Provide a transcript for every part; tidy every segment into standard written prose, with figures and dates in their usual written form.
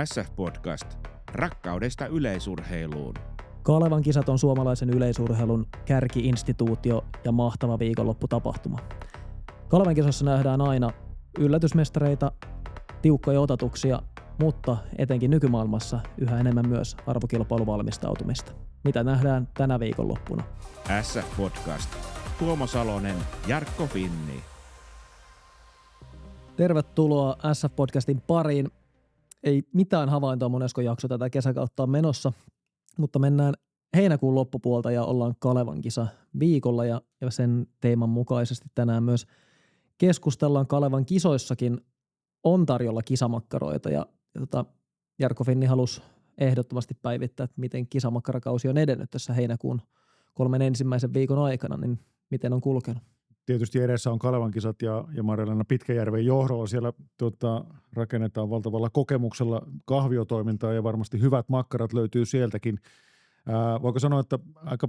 SF-podcast. Rakkaudesta yleisurheiluun. Kalevan kisat on suomalaisen yleisurheilun kärki-instituutio ja mahtava viikonlopputapahtuma. Kalevan kisossa nähdään aina yllätysmestareita, tiukkoja otatuksia, mutta etenkin nykymaailmassa yhä enemmän myös arvokilpailuvalmistautumista. Mitä nähdään tänä viikonloppuna? SF-podcast. Tuomo Salonen, Jarkko Finni. Tervetuloa SF-podcastin pariin. Ei mitään havaintoa monesko jakso tätä kesäkautta on menossa, mutta mennään heinäkuun loppupuolta ja ollaan Kalevan kisa viikolla ja sen teeman mukaisesti tänään myös keskustellaan Kalevan kisoissakin on tarjolla kisamakkaroita ja Jarkko Finni halusi ehdottomasti päivittää, että miten kisamakkarakausi on edennyt tässä heinäkuun 3 ensimmäisen viikon aikana, niin miten on kulkenut? Tietysti edessä on Kalevan kisat ja Marja-Leena Pitkäjärven johdolla. Siellä rakennetaan valtavalla kokemuksella kahviotoimintaa ja varmasti hyvät makkarat löytyy sieltäkin. Voiko sanoa, että aika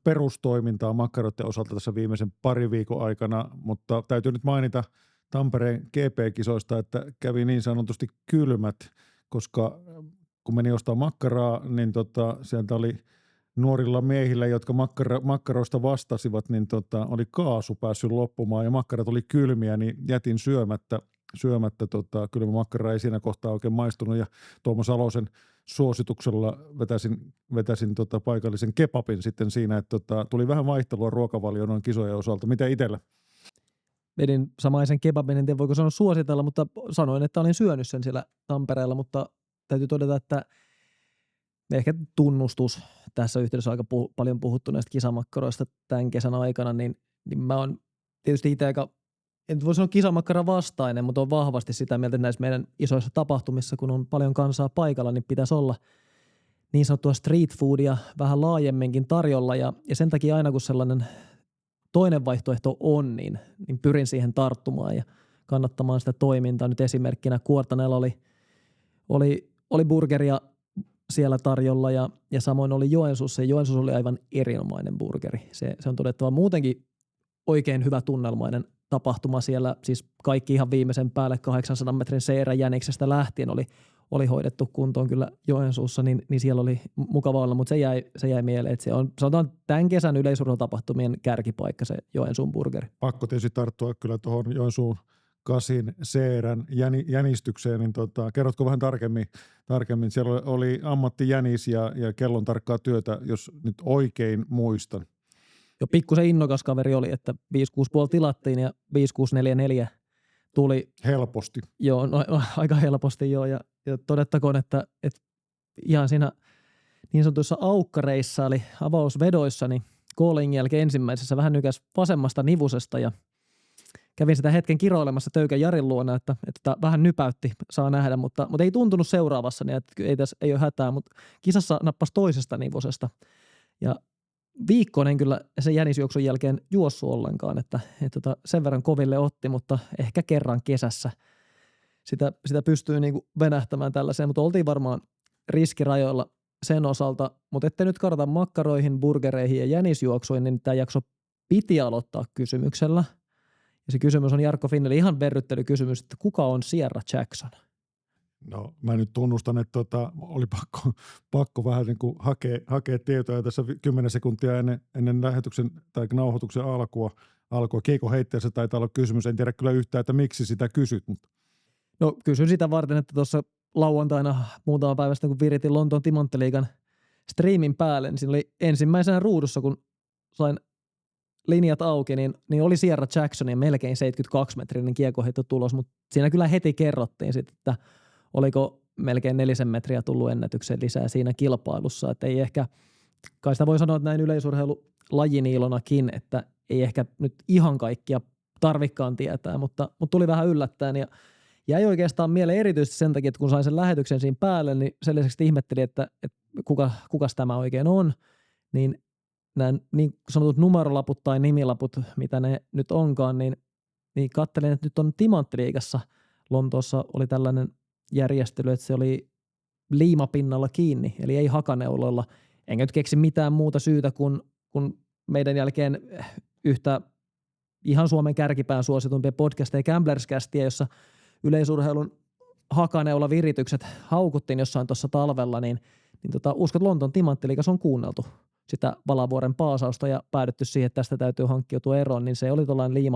perustoimintaa makkaroiden osalta tässä viimeisen pari viikon aikana, mutta täytyy nyt mainita Tampereen GP-kisoista, että kävi niin sanotusti kylmät, koska kun meni ostaa makkaraa, niin sieltä oli nuorilla miehillä, jotka makkaroista vastasivat, niin oli kaasu päässyt loppumaan ja makkarat oli kylmiä, niin jätin syömättä kylmä makkara ei siinä kohtaa oikein maistunut ja Tuomo Salosen suosituksella vetäsin paikallisen kebabin sitten siinä, että tuli vähän vaihtelua ruokavalioon noin kisojen osalta. Mitä itsellä? Vedin samaisen kebabin, en tiedä voiko sanoa suositella, mutta sanoin, että olin syönyt sen siellä Tampereella, mutta täytyy todeta, että ehkä tunnustus tässä yhteydessä aika paljon puhuttu näistä kisamakkaroista tämän kesän aikana, niin mä oon tietysti itse aika, en voi sanoa kisamakkara vastainen, mutta on vahvasti sitä mieltä, että näissä meidän isoissa tapahtumissa, kun on paljon kansaa paikalla, niin pitäisi olla niin sanottua street foodia vähän laajemminkin tarjolla ja sen takia aina kun sellainen toinen vaihtoehto on, niin pyrin siihen tarttumaan ja kannattamaan sitä toimintaa. Nyt esimerkkinä Kuortanella oli burgeria siellä tarjolla ja samoin oli Joensuussa. Joensuussa oli aivan erinomainen burgeri. Se on todettava muutenkin oikein hyvä tunnelmainen tapahtuma siellä. Siis kaikki ihan viimeisen päälle 800 metrin seerä Jäniksestä lähtien oli hoidettu kuntoon kyllä Joensuussa, niin siellä oli mukava olla, mutta se jäi mieleen, että se on sanotaan tämän kesän yleisurheilutapahtumien kärkipaikka se Joensuun burgeri. Pakko tietysti tarttua kyllä tuohon Joensuun kasin seerän jänistykseen, niin kerrotko vähän tarkemmin? Siellä oli ammattijänis ja kellon tarkkaa työtä, jos nyt oikein muistan. Jo pikkusen innokas kaveri oli, että 5-6,5 tilattiin ja 5-6-4-4 tuli. Helposti. Joo, no, aika helposti joo ja todettakoon, että ihan siinä niin sanotuissa aukkareissa eli avausvedoissa, niin callingin jälkeen ensimmäisessä vähän nykäs vasemmasta nivusesta ja kävin sitä hetken kiroilemassa Töykän Jarin luona, että vähän nypäytti, saa nähdä, mutta ei tuntunut seuraavassa, niin että ei ole hätää, mutta kisassa nappasi toisesta nivusesta. Ja viikkoon en kyllä sen jänisjuoksun jälkeen juossut ollenkaan, että sen verran koville otti, mutta ehkä kerran kesässä sitä pystyy niinku venähtämään tällaiseen, mutta oltiin varmaan riskirajoilla sen osalta, mutta ettei nyt kadota makkaroihin, burgereihin ja jänisjuoksuihin, niin tämä jakso piti aloittaa kysymyksellä. Ja se kysymys on Jarkko Finnille ihan verryttelykysymys, että kuka on Sierra Jackson? No mä nyt tunnustan, että oli pakko vähän niin kuin hakea tietoja tässä 10 sekuntia ennen lähetyksen tai nauhoituksen alkua. Kiekko heitteessä taitaa olla kysymys. En tiedä kyllä yhtään, että miksi sitä kysyt. Mutta. No kysyn sitä varten, että tuossa lauantaina muutama päivästä, kun viritin Lontoon Timanttiliigan striimin päälle, niin siinä oli ensimmäisenä ruudussa, kun sain linjat auki, niin oli Sierra Jacksonin melkein 72-metrinen kiekoheittotulos, mutta siinä kyllä heti kerrottiin sitten, että oliko melkein 4 metriä tullut ennätykseen lisää siinä kilpailussa, että ei ehkä, kai sitä voi sanoa, että näin yleisurheilulajiniilonakin, että ei ehkä nyt ihan kaikkia tarvikkaan tietää, mutta tuli vähän yllättäen ja jäi oikeastaan mieleen erityisesti sen takia, että kun sain sen lähetyksen siinä päälle, niin sen lisäksi ihmettelin, että kukas tämä oikein on, niin nämä niin sanotut numerolaput tai nimilaput, mitä ne nyt onkaan, niin katselin, että nyt on Timanttiliigassa Lontoossa oli tällainen järjestely, että se oli liimapinnalla kiinni, eli ei hakaneuloilla. Enkä nyt keksi mitään muuta syytä kuin meidän jälkeen yhtä ihan Suomen kärkipään suositumpia podcasteja, Gamblerscastia, jossa yleisurheilun hakaneula viritykset haukuttiin jossain tuossa talvella, niin uskot Lontoon Timanttiliigassa on kuunneltu sitä Valavuoren paasausta ja päädytty siihen, että tästä täytyy hankkiutua eroon, niin se oli tuollainen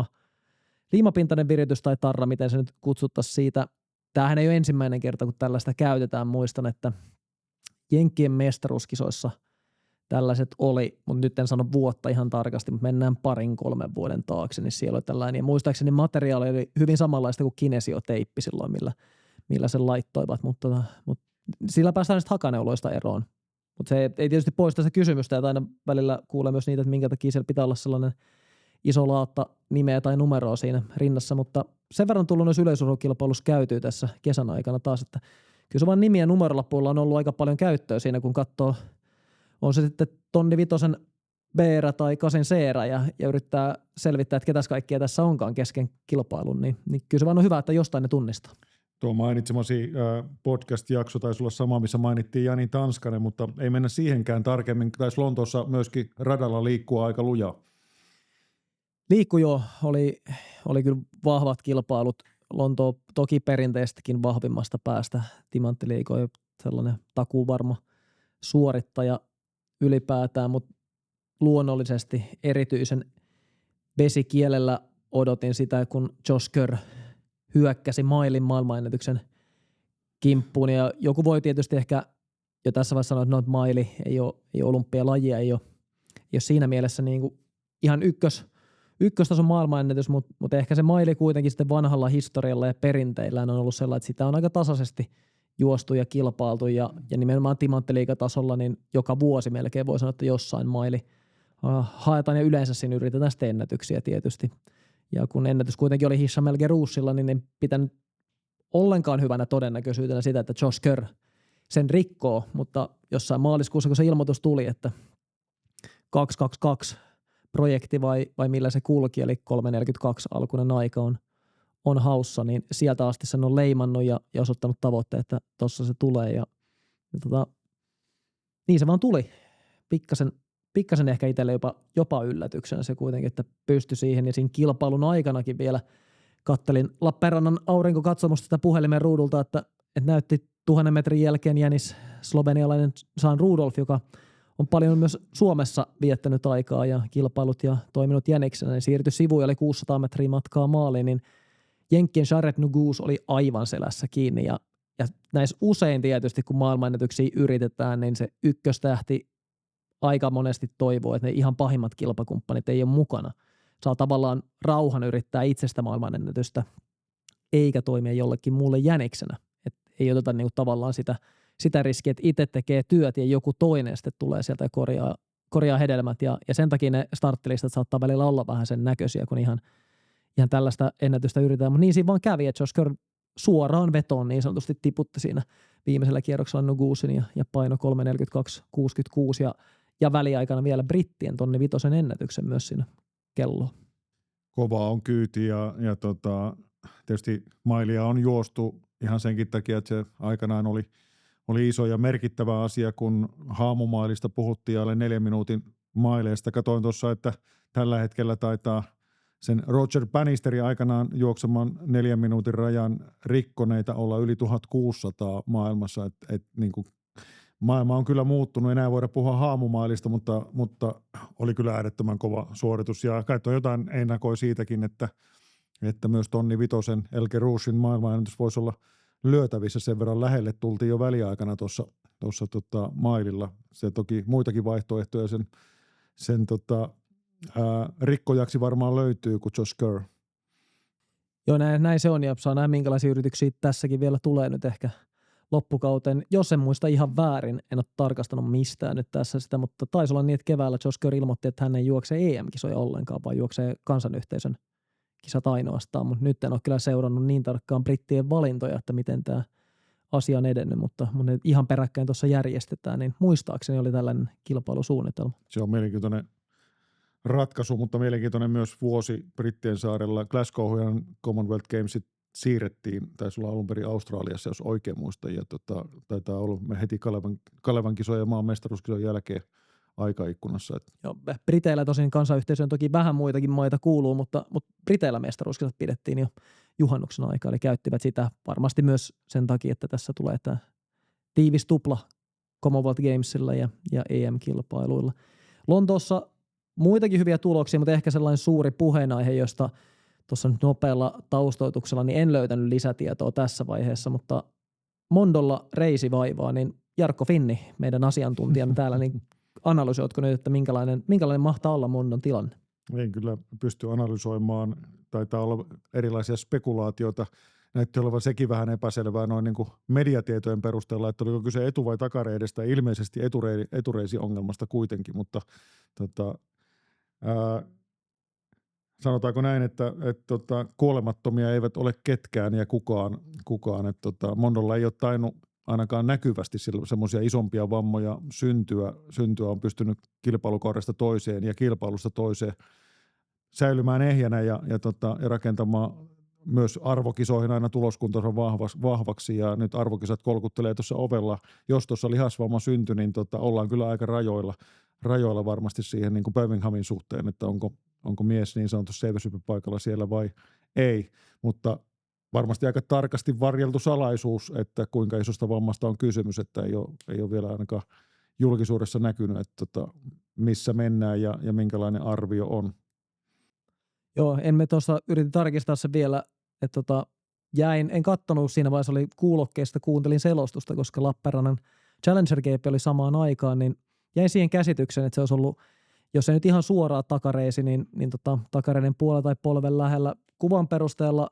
liimapintainen viritys tai tarra, miten se nyt kutsuttaisiin siitä. Tämähän ei ole ensimmäinen kerta, kun tällaista käytetään. Muistan, että Jenkkien mestaruuskisoissa tällaiset oli, mutta nyt en sano vuotta ihan tarkasti, mutta mennään 2-3 vuoden taakse, niin siellä oli tällainen. Ja muistaakseni materiaali oli hyvin samanlaista kuin kinesioteippi silloin, millä sen laittoivat, mutta sillä päästään sitten hakaneuloista eroon. Mutta se ei tietysti poista se kysymystä, että aina välillä kuulee myös niitä, että minkä takia siellä pitää olla sellainen iso laatta nimeä tai numeroa siinä rinnassa, mutta sen verran tullut myös yleisurheilukilpailussa käytyy tässä kesän aikana taas, että kyllä se vaan nimi- ja numerolapuilla on ollut aika paljon käyttöä siinä, kun katsoo, on se sitten tonni vitosen B-erä tai kasin C-erä ja yrittää selvittää, että ketäs kaikkia tässä onkaan kesken kilpailun, niin kyllä se vaan on hyvä, että jostain ne tunnistaa. Tuo mainitsemasi podcast-jakso taisi olla sama, missä mainittiin Jani Tanskanen, mutta ei mennä siihenkään tarkemmin. Taisi Lontoossa myöskin radalla liikkua aika lujaa. Liikku jo, oli kyllä vahvat kilpailut. Lontoa toki perinteistäkin vahvimmasta päästä. Timanttiliiga on sellainen takuuvarma suorittaja ylipäätään, mutta luonnollisesti erityisen vesikielellä odotin sitä, kun Josh Kerr hyökkäsi mailin maailmanennätyksen kimppuun. Ja joku voi tietysti ehkä jo tässä vaiheessa sanoa, että no, maili ei ole olympialajia, ei ole siinä mielessä niin kuin ihan ykköstason maailmanennätys, mutta ehkä se maili kuitenkin sitten vanhalla historialla ja perinteillään on ollut sellainen, että sitä on aika tasaisesti juostu ja kilpailtu ja nimenomaan Timanttiliigatasolla niin joka vuosi melkein voi sanoa, että jossain maili haetaan ja yleensä siinä yritetään sitten ennätyksiä tietysti. Ja kun ennätys kuitenkin oli Hisham El Geroushilla, niin en pitänyt ollenkaan hyvänä todennäköisyytenä sitä, että Josh Kerr sen rikkoo, mutta jossain maaliskuussa, kun se ilmoitus tuli, että 222 projekti vai millä se kulki, eli 342 alkuinen aika on haussa, niin sieltä asti sen on leimannut ja osoittanut tavoitteet, että tossa se tulee ja niin se vaan tuli. Pikkasen ehkä itselle jopa yllätyksenä se kuitenkin, että pystyi siihen ja siinä kilpailun aikanakin vielä kattelin Lappeenrannan aurinkokatsomusta sitä puhelimen ruudulta, että näytti 1000 metrin jälkeen jänis slovenialainen Jean Rudolph, joka on paljon myös Suomessa viettänyt aikaa ja kilpailut ja toiminut jäniksenä, niin siirtyi sivuun ja oli 600 metriä matkaa maaliin, niin Jenkkien Jared Nuguse oli aivan selässä kiinni ja näissä usein tietysti, kun maailmanennätyksiä yritetään, niin se ykköstähti aika monesti toivoo, että ne ihan pahimmat kilpakumppanit ei ole mukana. Saa tavallaan rauhan yrittää itsestä maailmanennätystä, eikä toimia jollekin muulle jäniksenä. Et ei oteta niinku tavallaan sitä riskiä, että itse tekee työt ja joku toinen sitten tulee sieltä ja korjaa hedelmät. Ja sen takia ne starttilistat saattaa välillä olla vähän sen näköisiä, kun ihan tällaista ennätystä yritetään. Mutta niin siinä vaan kävi, että Josh Kerr suoraan vetoon niin sanotusti tiputti siinä viimeisellä kierroksella Nugusin ja paino 3.42.66 ja väliaikana vielä brittien tonni vitosen ennätyksen myös siinä kelloon. Kova on kyyti ja tietysti mailia on juostu ihan senkin takia, että se aikanaan oli iso ja merkittävä asia, kun haamumailista puhuttiin alle 4 minuutin maileista. Katoin tuossa, että tällä hetkellä taitaa sen Roger Bannisterin aikanaan juokseman 4 minuutin rajan rikkoneita olla yli 1600 maailmassa. Niin kuin maailma on kyllä muuttunut, enää voida puhua haamumailista, mutta oli kyllä äärettömän kova suoritus. Ja kai jotain ennakoi siitäkin, että myös tonni vitosen El Geroushin maailmanennätys voisi olla lyötävissä, sen verran lähelle tultiin jo väliaikana tuossa maililla. Se toki muitakin vaihtoehtoja sen rikkojaksi varmaan löytyy kuin Josh Kerr. Joo, näin se on ja saa nähdä minkälaisia yrityksiä tässäkin vielä tulee nyt ehkä loppukauteen. Jos en muista ihan väärin, en ole tarkastanut mistään nyt tässä sitä, mutta taisi olla niin, että keväällä Josh Kerr ilmoitti, että hän ei juokse EM-kisoja ollenkaan, vaan juoksee kansanyhteisön kisat ainoastaan, mutta nyt en ole kyllä seurannut niin tarkkaan brittien valintoja, että miten tämä asia on edennyt, mutta ne ihan peräkkäin tuossa järjestetään, niin muistaakseni oli tällainen kilpailusuunnitelma. Se on mielenkiintoinen ratkaisu, mutta mielenkiintoinen myös vuosi Brittien saarella. Glasgowhan Commonwealth Gamesit siirrettiin, taisi olla alun perin Australiassa, jos oikein muistan, ja taitaa olla heti Kalevan kisojen ja maan mestaruuskisojen jälkeen aikaikkunassa. Joo, Briteillä tosin kansanyhteisöön toki vähän muitakin maita kuuluu, mutta Briteillä mestaruuskisat pidettiin jo juhannuksen aikaa, eli käyttivät sitä varmasti myös sen takia, että tässä tulee tämä tiivis tupla Commonwealth Gamesilla ja EM-kilpailuilla. Lontoossa muitakin hyviä tuloksia, mutta ehkä sellainen suuri puheenaihe, josta tuossa nyt nopealla taustoituksella niin en löytänyt lisätietoa tässä vaiheessa, mutta Mondolla reisivaivaa, niin Jarkko Finni, meidän asiantuntijamme täällä, niin analysoitko nyt, että minkälainen mahtaa olla Mondon tilanne? En kyllä pysty analysoimaan. Taitaa olla erilaisia spekulaatioita. Näytti olevan sekin vähän epäselvää noin niin kuin mediatietojen perusteella, että oliko kyse etu- vai takareidestä, ilmeisesti etureisiongelmasta kuitenkin, mutta sanotaanko näin, että kuolemattomia eivät ole ketkään ja kukaan että Mondolla ei ole tainnut ainakaan näkyvästi semmoisia isompia vammoja syntyä on pystynyt kilpailukaudesta toiseen ja kilpailusta toiseen säilymään ehjänä ja rakentamaan myös arvokisoihin aina tuloskuntonsa vahvaksi ja nyt arvokisat kolkuttelee tuossa ovella. Jos tuossa lihasvamma syntyi, niin ollaan kyllä aika rajoilla varmasti siihen niin kuin Birminghamin suhteen, että onko mise niin sanotusti seiväsypypaikalla siellä vai ei, mutta varmasti aika tarkasti varjeltu salaisuus, että kuinka isosta vammasta on kysymys, että ei ole vielä ainakaan julkisuudessa näkynyt, että missä mennään ja minkälainen arvio on. Joo, tuossa yritin tarkistaa se vielä, että en kattonut siinä vaiheessa, oli kuulokkeista, kuuntelin selostusta, koska Lappeenrannan Challenger GP oli samaan aikaan, niin jäin siihen käsitykseen, että se olisi ollut, jos ei nyt ihan suoraan takareisi, niin takareiden puolella tai polven lähellä kuvan perusteella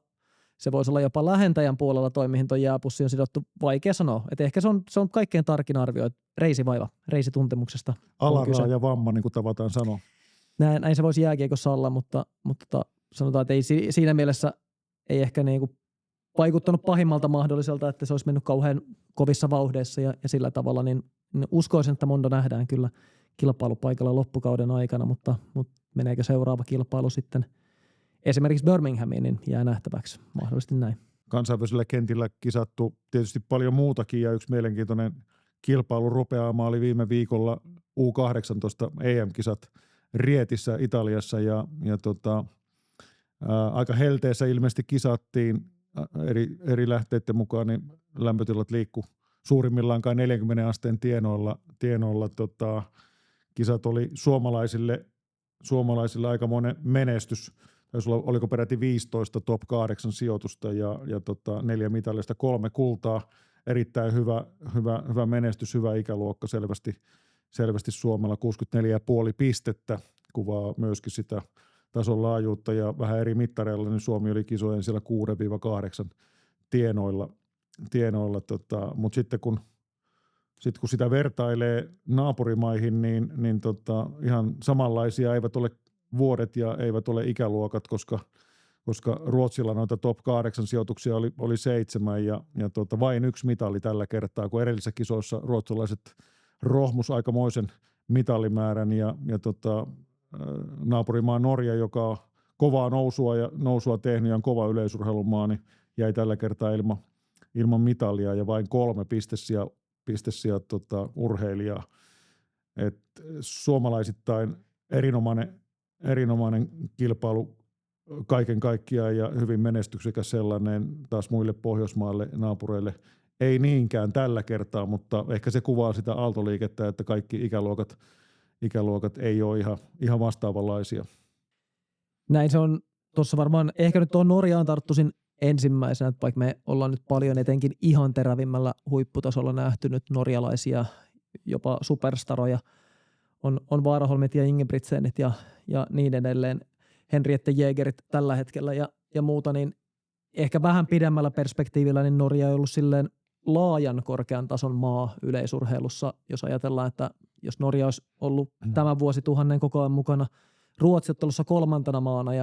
se voisi olla jopa lähentäjän puolella toi, mihin tuo jääpussi on sidottu. Vaikea sanoa. Että ehkä se on kaikkein tarkin arvio, että reisivaiva, reisituntemuksesta. Alaraaja vamma, niin kuin tavataan sanoa. Näin se voisi jääkiekossa olla, mutta sanotaan, että ei siinä mielessä ei ehkä niinku vaikuttanut pahimmalta mahdolliselta, että se olisi mennyt kauhean kovissa vauhdeissa ja sillä tavalla, niin uskoisin, että Mondo nähdään kyllä kilpailupaikalla loppukauden aikana, mutta meneekö seuraava kilpailu sitten esimerkiksi Birminghamiin, niin jää nähtäväksi mahdollisesti näin. Kansainvälisellä kentillä kisattu tietysti paljon muutakin ja yksi mielenkiintoinen kilpailu rupeama oli viime viikolla U18 EM-kisat Rietissä Italiassa ja aika helteessä ilmeisesti kisattiin eri lähteiden mukaan, niin lämpötilat liikkui suurimmillaan kai 40 asteen tienoilla. Kisat oli suomalaisille aikamoinen menestys. Oliko peräti 15 top 8 sijoitusta ja 4 mitalista 3 kultaa. Erittäin hyvä menestys, hyvä ikäluokka selvästi Suomella 64,5 pistettä, kuvaa myöskin sitä tason laajuutta ja vähän eri mittareilla, niin Suomi oli kisojen siellä 6-8 tienoilla, mutta sitten kun sitä vertailee naapurimaihin, niin ihan samanlaisia eivät ole vuodet ja eivät ole ikäluokat, koska Ruotsilla noita top 8 sijoituksia oli 7 ja vain 1 mitali tällä kertaa, kun edellisissä kisoissa ruotsalaiset rohmus aikamoisen mitalimäärän ja naapurimaa Norja, joka on kovaa nousua tehnyt ja on kova yleisurheilun niin jäi tällä kertaa ilman mitalia ja vain 3 pistesiä urheilijaa. Et suomalaisittain erinomainen kilpailu kaiken kaikkiaan ja hyvin menestyksekäs sellainen taas muille Pohjoismaille, naapureille. Ei niinkään tällä kertaa, mutta ehkä se kuvaa sitä aaltoliikettä, että kaikki ikäluokat ei ole ihan vastaavanlaisia. Näin se on. Tuossa varmaan ehkä nyt tuohon Norjaan tarttuisin ensimmäisenä, että vaikka me ollaan nyt paljon etenkin ihan terävimmällä huipputasolla nähty nyt norjalaisia, jopa superstaroja, on Warholmit ja Ingebrigtsenit ja niin edelleen, Henriette Jägerit tällä hetkellä ja muuta, niin ehkä vähän pidemmällä perspektiivillä niin Norja ei ollut silleen laajan korkean tason maa yleisurheilussa, jos ajatellaan, että jos Norja olisi ollut tämän vuosituhannen koko ajan mukana Ruotsiottelussa 3. maana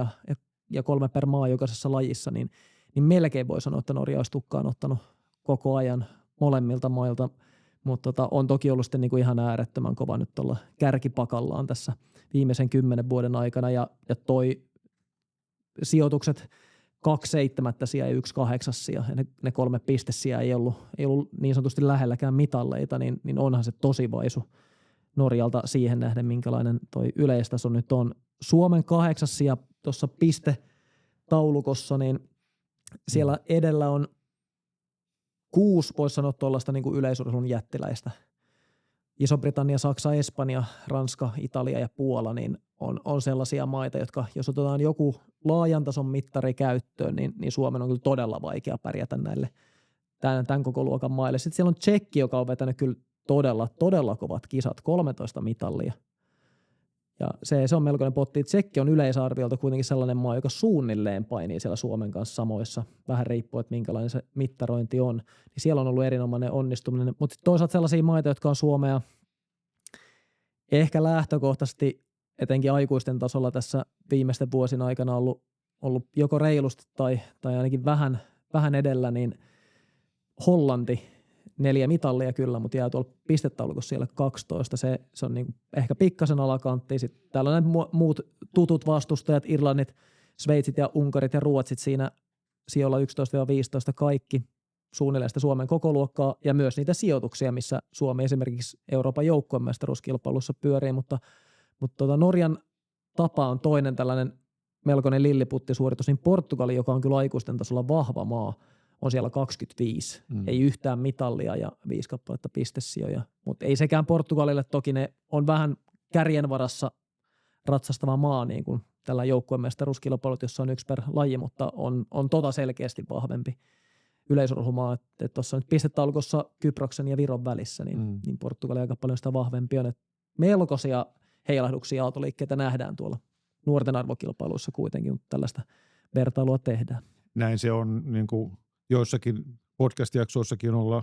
ja 3 per maa jokaisessa lajissa, niin melkein voi sanoa, että Norja olisi tukkaan ottanut koko ajan molemmilta mailta, mutta on toki ollut sitten niin kuin ihan äärettömän kova nyt tuolla kärkipakallaan tässä viimeisen 10 vuoden aikana ja toi sijoitukset 2 7. ja 1 8. ja ne 3 pistesiä ei ollut niin sanotusti lähelläkään mitalleita, niin onhan se tosi vaisu Norjalta siihen nähden, minkälainen toi yleistaso nyt on. Suomen 8. ja tuossa pistetaulukossa, niin Siellä edellä on 6, voisi sanoa tuollaista niin kuin yleisurheilun jättiläistä. Iso-Britannia, Saksa, Espanja, Ranska, Italia ja Puola niin on sellaisia maita, jotka jos otetaan joku laajan tason mittari käyttöön, niin Suomen on kyllä todella vaikea pärjätä näille tämän koko luokan maille. Sitten siellä on Tšekki, joka on vetänyt kyllä todella kovat kisat, 13 mitallia. Ja se on melkoinen potti. Tšekki on yleisarviolta kuitenkin sellainen maa, joka suunnilleen painii siellä Suomen kanssa samoissa, vähän riippuu, että minkälainen se mittarointi on. Niin siellä on ollut erinomainen onnistuminen, mutta toisaalta sellaisia maita, jotka on Suomea ehkä lähtökohtaisesti etenkin aikuisten tasolla tässä viimeisten vuosina aikana ollut joko reilusti tai ainakin vähän edellä, niin Hollanti 4 mitallia kyllä, mutta jää tuolla pistetaulukossa siellä 12. Se on niin ehkä pikkasen alakantti. Sitten täällä on näitä muut tutut vastustajat, Irlannit, Sveitsit ja Unkarit ja Ruotsit siinä sijoilla 11-15 kaikki suunnilleen sitä Suomen kokoluokkaa ja myös niitä sijoituksia, missä Suomi esimerkiksi Euroopan joukkuemestaruuskilpailussa pyörii, mutta Norjan tapa on toinen tällainen melkoinen lilliputtisuoritus, niin Portugali, joka on kyllä aikuisten tasolla vahva maa, on siellä 25. Ei yhtään mitallia ja 5 kappaletta pistesijoja, mutta ei sekään Portugalille, toki ne on vähän kärjen varassa ratsastava maa niin kuin tällä joukkuemestaruuskilpailut, jossa on 1 per laji, mutta on selkeästi vahvempi yleisurheilumaa, että tuossa nyt pistetaulukossa Kyproksen ja Viron välissä, niin Portugali aika paljon sitä vahvempi on, että melkoisia heilahduksia aaltoliikkeitä nähdään tuolla nuorten arvokilpailuissa kuitenkin, mutta tällaista vertailua tehdään. Näin se on, niin kuin joissakin podcast-jaksoissakin ollaan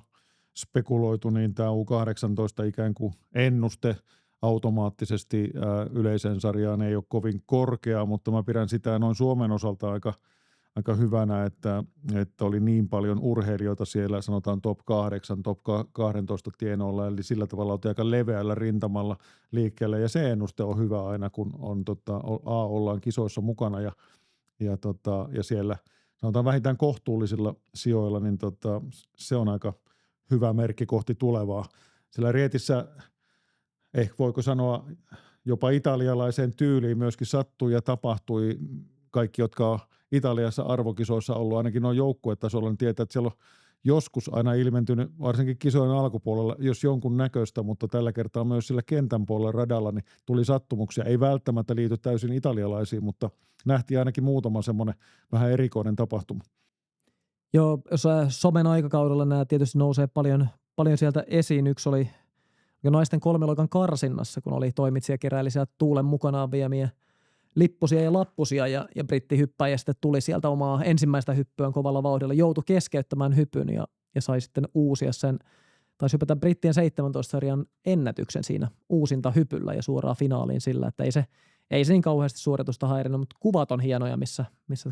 spekuloitu, niin tämä U18 ikään kuin ennuste automaattisesti yleiseen sarjaan ei ole kovin korkea, mutta mä pidän sitä noin Suomen osalta aika hyvänä, että oli niin paljon urheilijoita siellä, sanotaan top 8, top 12 tienoilla, eli sillä tavalla oltiin aika leveällä rintamalla liikkeelle, ja se ennuste on hyvä aina, kun ollaan kisoissa mukana, ja siellä sanotaan vähintään kohtuullisilla sijoilla, niin se on aika hyvä merkki kohti tulevaa. Siellä Rietissä, ehkä voiko sanoa, jopa italialaiseen tyyliin myöskin sattui ja tapahtui. Kaikki, jotka on Italiassa arvokisoissa ollut, ainakin noin joukkuetasolla, niin tietää, että siellä on joskus aina ilmentynyt, varsinkin kisojen alkupuolella, jos jonkun näköistä, mutta tällä kertaa myös sillä kentän puolella radalla, niin tuli sattumuksia. Ei välttämättä liity täysin italialaisiin, mutta nähtiin ainakin muutama semmoinen vähän erikoinen tapahtuma. Joo, jos somen aikakaudella nämä tietysti nousee paljon sieltä esiin. Yksi oli naisten 3-luokan karsinnassa, kun oli toimitsijakeräili sieltä Tuulen mukanaan viemiä lippusia ja lappusia ja brittihyppäjä sitten tuli sieltä omaa ensimmäistä hyppyään kovalla vauhdilla, joutui keskeyttämään hypyn ja sai sitten uusia sen, taisi hypätä brittien 17-sarjan ennätyksen siinä uusinta hypyllä ja suoraan finaaliin sillä, että ei se niin kauheasti suoritusta häirinyt, mutta kuvat on hienoja, missä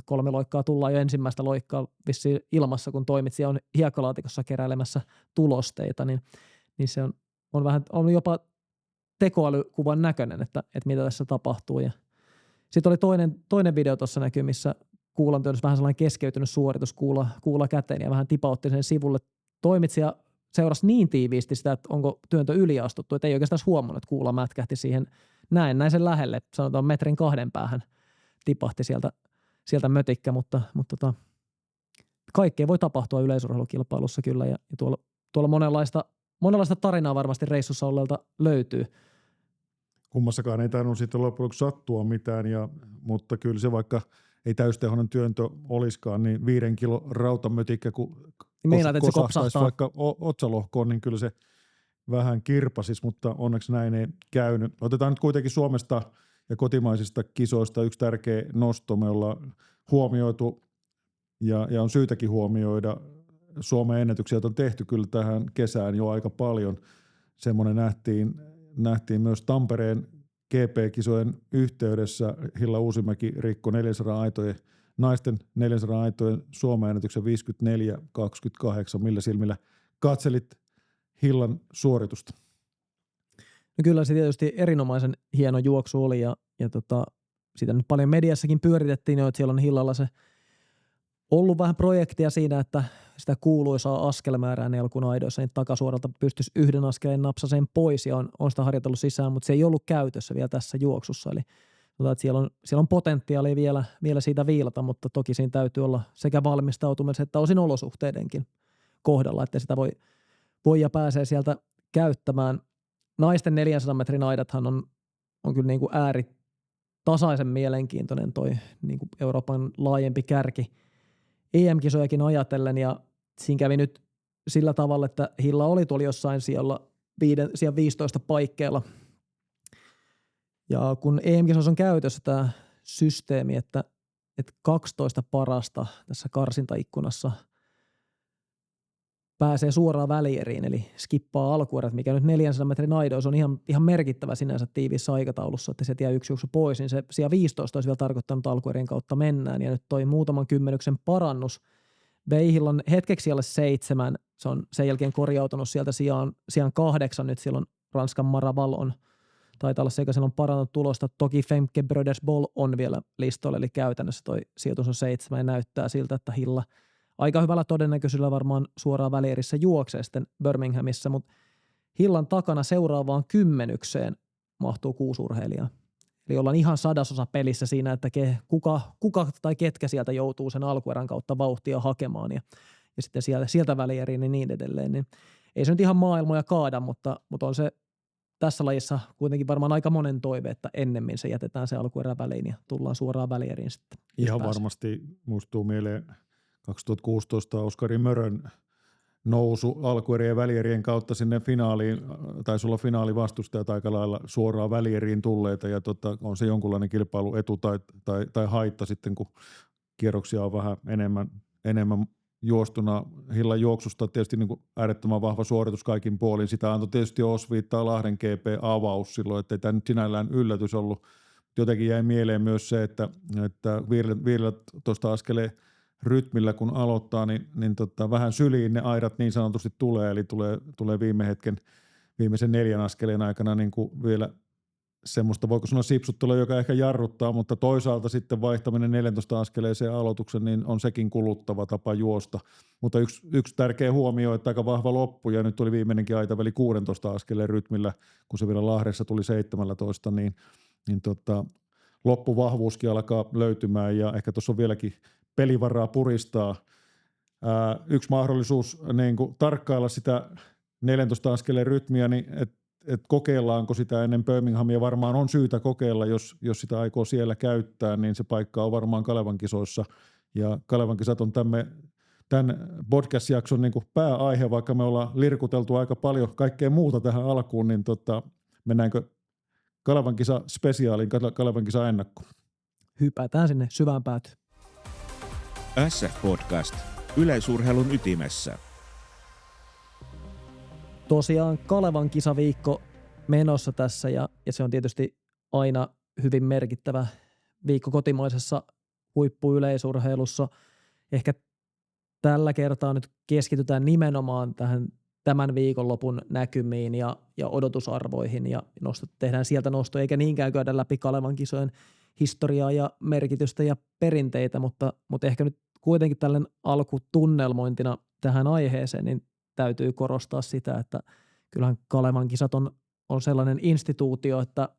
3 loikkaa tullaan jo ensimmäistä loikkaa vissiin ilmassa, kun toimitsija on hiekkalaatikossa keräilemässä tulosteita, niin se on jopa tekoälykuvan näköinen, että mitä tässä tapahtuu. Ja sitten oli toinen video tuossa näkyy, missä kuulan työnnössä vähän sellainen keskeytynyt suoritus kuula käteen ja vähän tipautti sen sivulle. Toimitsija seurasi niin tiiviisti sitä, että onko työntö yliastuttu, että ei oikeastaan huomannut, että kuula mätkähti siihen näin sen lähelle, sanotaan 1-2 metrin päähän tipahti sieltä mötikkä, mutta kaikkea voi tapahtua yleisurheilukilpailussa kyllä ja tuolla monenlaista tarinaa varmasti reissussa olleelta löytyy. Kummassakaan ei tainnut sitten loppujen lopuksi sattua mitään, mutta kyllä se vaikka ei täystehoinen työntö olisikaan, niin 5 kilon rautamötikkä, kun kosahtaisi vaikka otsalohkoon, niin kyllä se vähän kirpasis, mutta onneksi näin ei käynyt. Otetaan nyt kuitenkin Suomesta ja kotimaisista kisoista yksi tärkeä nosto. Me ollaan huomioitu ja on syytäkin huomioida Suomen ennätyksiä, joita on tehty kyllä tähän kesään jo aika paljon. Semmoinen nähtiin myös Tampereen GP-kisojen yhteydessä. Hilla Uusimäki rikko 400 aitojen, naisten 400 aitojen Suomen ennätyksen 54-28. Millä silmillä katselit Hillan suoritusta? No kyllä se tietysti erinomaisen hieno juoksu oli ja sitä nyt paljon mediassakin pyöritettiin jo, että siellä on Hillalla se ollut vähän projektia siinä, että sitä kuuluisaa askelmäärää Nelkun aidoissa, niin takasuoralta pystyisi 1 askeleen napsaseen pois ja on sitä harjoitellut sisään, mutta se ei ollut käytössä vielä tässä juoksussa. Eli että siellä on potentiaalia vielä siitä viilata, mutta toki siinä täytyy olla sekä valmistautumisen että osin olosuhteidenkin kohdalla, että sitä voi ja pääsee sieltä käyttämään. Naisten 400 metrin aidathan on kyllä niin kuin tasaisen mielenkiintoinen toi niin kuin Euroopan laajempi kärki EM-kisojakin ajatellen, ja siinä kävi nyt sillä tavalla, että Hilla oli tuolla jossain siellä 15 paikkeilla. Ja kun EM-kisoissa on käytössä tämä systeemi, että 12 parasta tässä karsintaikkunassa pääsee suoraan välieriin, eli skippaa alkuerät, mikä nyt 400 metrin aidoissa on ihan merkittävä sinänsä tiiviissä aikataulussa, että se tie yksi juoksu pois, niin se siellä 15 olisi vielä tarkoittanut alkuerien kautta mennään, ja nyt toi muutaman kymmenyksen parannus vei Hillan hetkeksi siellä 7, se on sen jälkeen korjautunut sieltä sijaan 8, nyt silloin Ranskan Maraval on, taitaa olla se, joka siellä on parannut tulosta, toki Femke Brodersbol on vielä listoilla, eli käytännössä toi sijoitus on 7, ja näyttää siltä, että Hilla aika hyvällä todennäköisyydellä varmaan suoraan välierissä juoksee sitten Birminghamissa, mutta Hillan takana seuraavaan 10 mahtuu 6 urheilijaa. Eli ollaan ihan 100% pelissä siinä, että kuka tai ketkä sieltä joutuu sen alkuerän kautta vauhtia hakemaan ja sitten sieltä välieriin ja niin edelleen. Niin ei se nyt ihan maailmoja kaada, mutta on se tässä lajissa kuitenkin varmaan aika monen toive, että ennemmin se jätetään se alkuerän väliin ja tullaan suoraan välieriin sitten. Ihan varmasti muistuu mieleen 2016 Oskari Mörön nousu alkuerien ja välierien kautta sinne finaaliin, taisi olla finaalivastustajat aika lailla suoraan välieriin tulleita, ja on se jonkunlainen kilpailuetu tai haitta sitten, kun kierroksia on vähän enemmän juostuna. Hillan juoksusta tietysti niin kuin äärettömän vahva suoritus kaikin puolin. Sitä antoi tietysti osviittaa Lahden GP-avaus silloin, ettei tämä nyt sinällään yllätys ollut. Jotenkin jäi mieleen myös se, että 15 askeleen rytmillä kun aloittaa, niin vähän syliin ne aidat niin sanotusti tulee, eli tulee viimeisen 4 askeleen aikana niin kuin vielä semmoista, voiko sanoa sipsuttelua, joka ehkä jarruttaa, mutta toisaalta sitten vaihtaminen 14 askeleeseen aloituksen, niin on sekin kuluttava tapa juosta. Mutta yksi tärkeä huomio, että aika vahva loppu, ja nyt tuli viimeinenkin aitaväli 16 askeleen rytmillä, kun se vielä Lahdessa tuli 17, niin loppuvahvuuskin alkaa löytymään, ja ehkä tuossa on vieläkin pelivaraa puristaa. Yksi mahdollisuus niin kuin tarkkailla sitä 14 askeleen rytmiä, niin että kokeillaanko sitä ennen Birminghamia, varmaan on syytä kokeilla, jos sitä aikoo siellä käyttää, niin se paikka on varmaan Kalevan kisoissa, ja Kalevan kisat on tämän podcast-jakson niin kuin pääaihe, vaikka me ollaan lirkuteltu aika paljon kaikkea muuta tähän alkuun, niin mennäänkö Kalevan kisa spesiaaliin, Kalevan kisa ennakkoon? Hypätään sinne syvään päätyyn. SF-podcast yleisurheilun ytimessä. Tosiaan Kalevan kisaviikko menossa tässä, ja se on tietysti aina hyvin merkittävä viikko kotimaisessa huippuyleisurheilussa. Ehkä tällä kertaa nyt keskitytään nimenomaan tämän viikonlopun näkymiin ja odotusarvoihin, ja tehdään sieltä nosto, eikä niinkään käydä läpi Kalevan kisojen historiaa ja merkitystä ja perinteitä, mutta ehkä nyt kuitenkin tällainen alkutunnelmointina tähän aiheeseen, niin täytyy korostaa sitä, että kyllähän Kalevan kisat on sellainen instituutio, että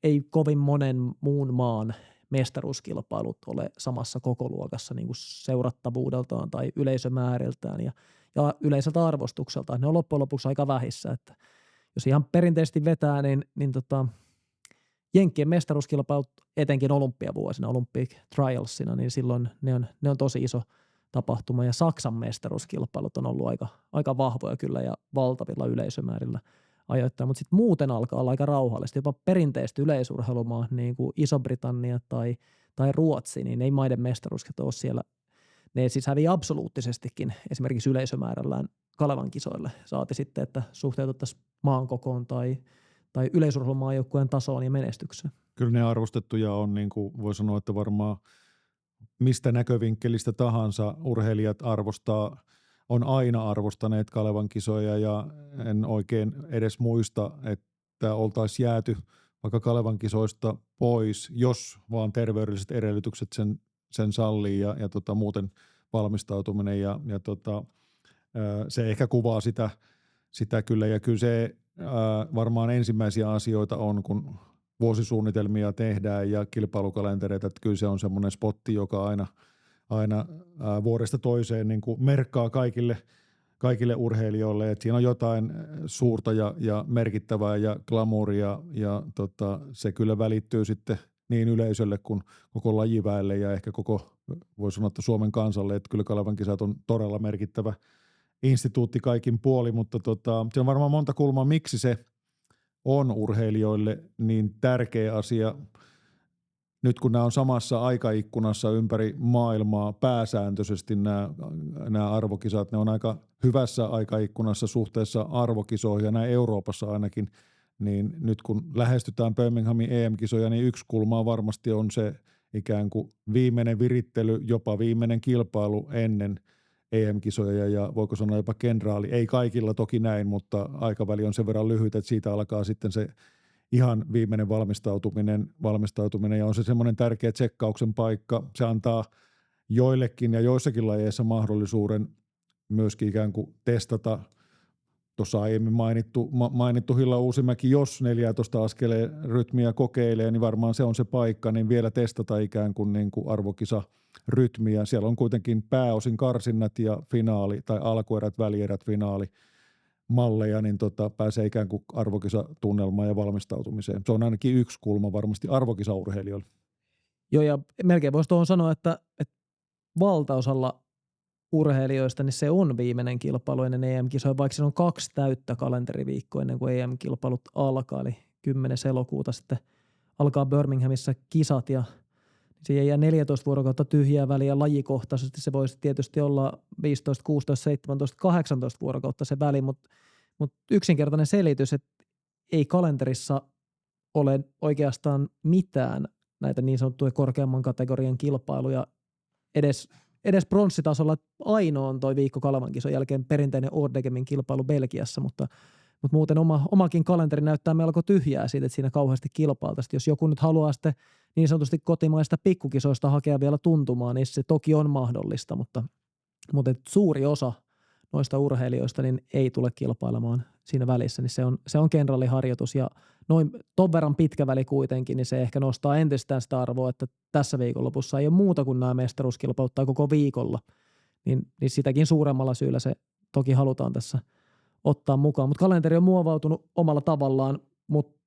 ei kovin monen muun maan mestaruuskilpailut ole samassa kokoluokassa niin kuin seurattavuudeltaan tai yleisömääriltään ja yleiseltä arvostukseltaan. Ne on loppujen lopuksi aika vähissä, että jos ihan perinteisesti vetää, niin Jenkkien mestaruuskilpailut etenkin olympiavuosina, Olympic Trialsina, niin silloin ne on tosi iso tapahtuma, ja Saksan mestaruuskilpailut on ollut aika vahvoja kyllä ja valtavilla yleisömäärillä ajoittain, mutta sitten muuten alkaa olla aika rauhallisesti, jopa perinteisesti yleisurheilumaa, niin kuin Iso-Britannia tai Ruotsi, niin ei maiden mestaruuskat ole siellä, ne siis hävii absoluuttisestikin esimerkiksi yleisömäärällään Kalevan kisoille, saati sitten, että suhteutettaisiin maan kokoon tai yleisurheilumaajoukkueen tasoon ja menestykseen. Kyllä ne arvostettuja on, niin kuin voi sanoa, että varmaan mistä näkövinkkelistä tahansa urheilijat on aina arvostaneet Kalevan kisoja, ja en oikein edes muista, että oltaisiin jääty vaikka Kalevan kisoista pois, jos vaan terveydelliset edellytykset sen sallii ja muuten valmistautuminen ja se ehkä kuvaa sitä kyllä, ja kyllä se varmaan ensimmäisiä asioita on, kun vuosisuunnitelmia tehdään ja kilpailukalentereita, että kyllä se on semmoinen spotti, joka aina vuodesta toiseen niin kuin merkkaa kaikille urheilijoille, että siinä on jotain suurta ja merkittävää ja glamouria ja se kyllä välittyy sitten niin yleisölle kuin koko lajiväelle ja ehkä koko, voi sanoa, että Suomen kansalle, että kyllä Kalevan kisat on todella merkittävä instituutti kaikin puoli, mutta se on varmaan monta kulmaa, miksi se on urheilijoille niin tärkeä asia. Nyt kun nämä on samassa aikaikkunassa ympäri maailmaa pääsääntöisesti nämä arvokisat, ne on aika hyvässä aikaikkunassa suhteessa arvokisoihin ja näin Euroopassa ainakin, niin nyt kun lähestytään Birminghamin EM-kisoja, niin yksi kulma varmasti on se ikään kuin viimeinen virittely, jopa viimeinen kilpailu ennen EM-kisoja ja voiko sanoa jopa kenraali. Ei kaikilla toki näin, mutta aikaväli on sen verran lyhyt, että siitä alkaa sitten se ihan viimeinen valmistautuminen ja on se semmoinen tärkeä tsekkauksen paikka. Se antaa joillekin ja joissakin lajeissa mahdollisuuden myöskin ikään kuin testata. Tuossa aiemmin mainittu Hilla Uusimäki, jos 14 askeleen rytmiä kokeilee, niin varmaan se on se paikka, niin vielä testata ikään kuin arvokisarytmiä. Siellä on kuitenkin pääosin karsinnat ja finaali tai alkuerät, välierät, finaali malleja, niin pääsee ikään kuin arvokisatunnelmaan ja valmistautumiseen. Se on ainakin yksi kulma varmasti arvokisaurheilijoille. Joo, ja melkein voisi tuohon sanoa, että valtaosalla urheilijoista niin se on viimeinen kilpailu ennen EM-kisoja, vaikka siinä on 2 täyttä kalenteriviikkoa ennen kuin EM-kilpailut alkaa, eli 10. elokuuta sitten alkaa Birminghamissa kisat, ja siihen jää 14 vuorokautta tyhjää väliä lajikohtaisesti. Se voisi tietysti olla 15, 16, 17, 18 vuorokautta se väli, mutta yksinkertainen selitys, että ei kalenterissa ole oikeastaan mitään näitä niin sanottuja korkeamman kategorian kilpailuja edes pronssitasolla. Ainoa on toi viikko Kalevan kisojen jälkeen perinteinen Oordegemin kilpailu Belgiassa, mutta muuten omakin kalenteri näyttää melko tyhjää siitä, että siinä kauheasti kilpailtaisiin. Jos joku nyt haluaa sitten niin sanotusti kotimaista pikkukisoista hakea vielä tuntumaan, niin se toki on mahdollista, mutta suuri osa noista urheilijoista niin ei tule kilpailemaan siinä välissä, niin se on kenraaliharjoitus ja noin ton verran pitkä väli kuitenkin, niin se ehkä nostaa entistään sitä arvoa, että tässä viikonlopussa ei ole muuta kuin nämä mestaruuskilpailut tai koko viikolla, niin sitäkin suuremmalla syyllä se toki halutaan tässä ottaa mukaan, mutta kalenteri on muovautunut omalla tavallaan, mutta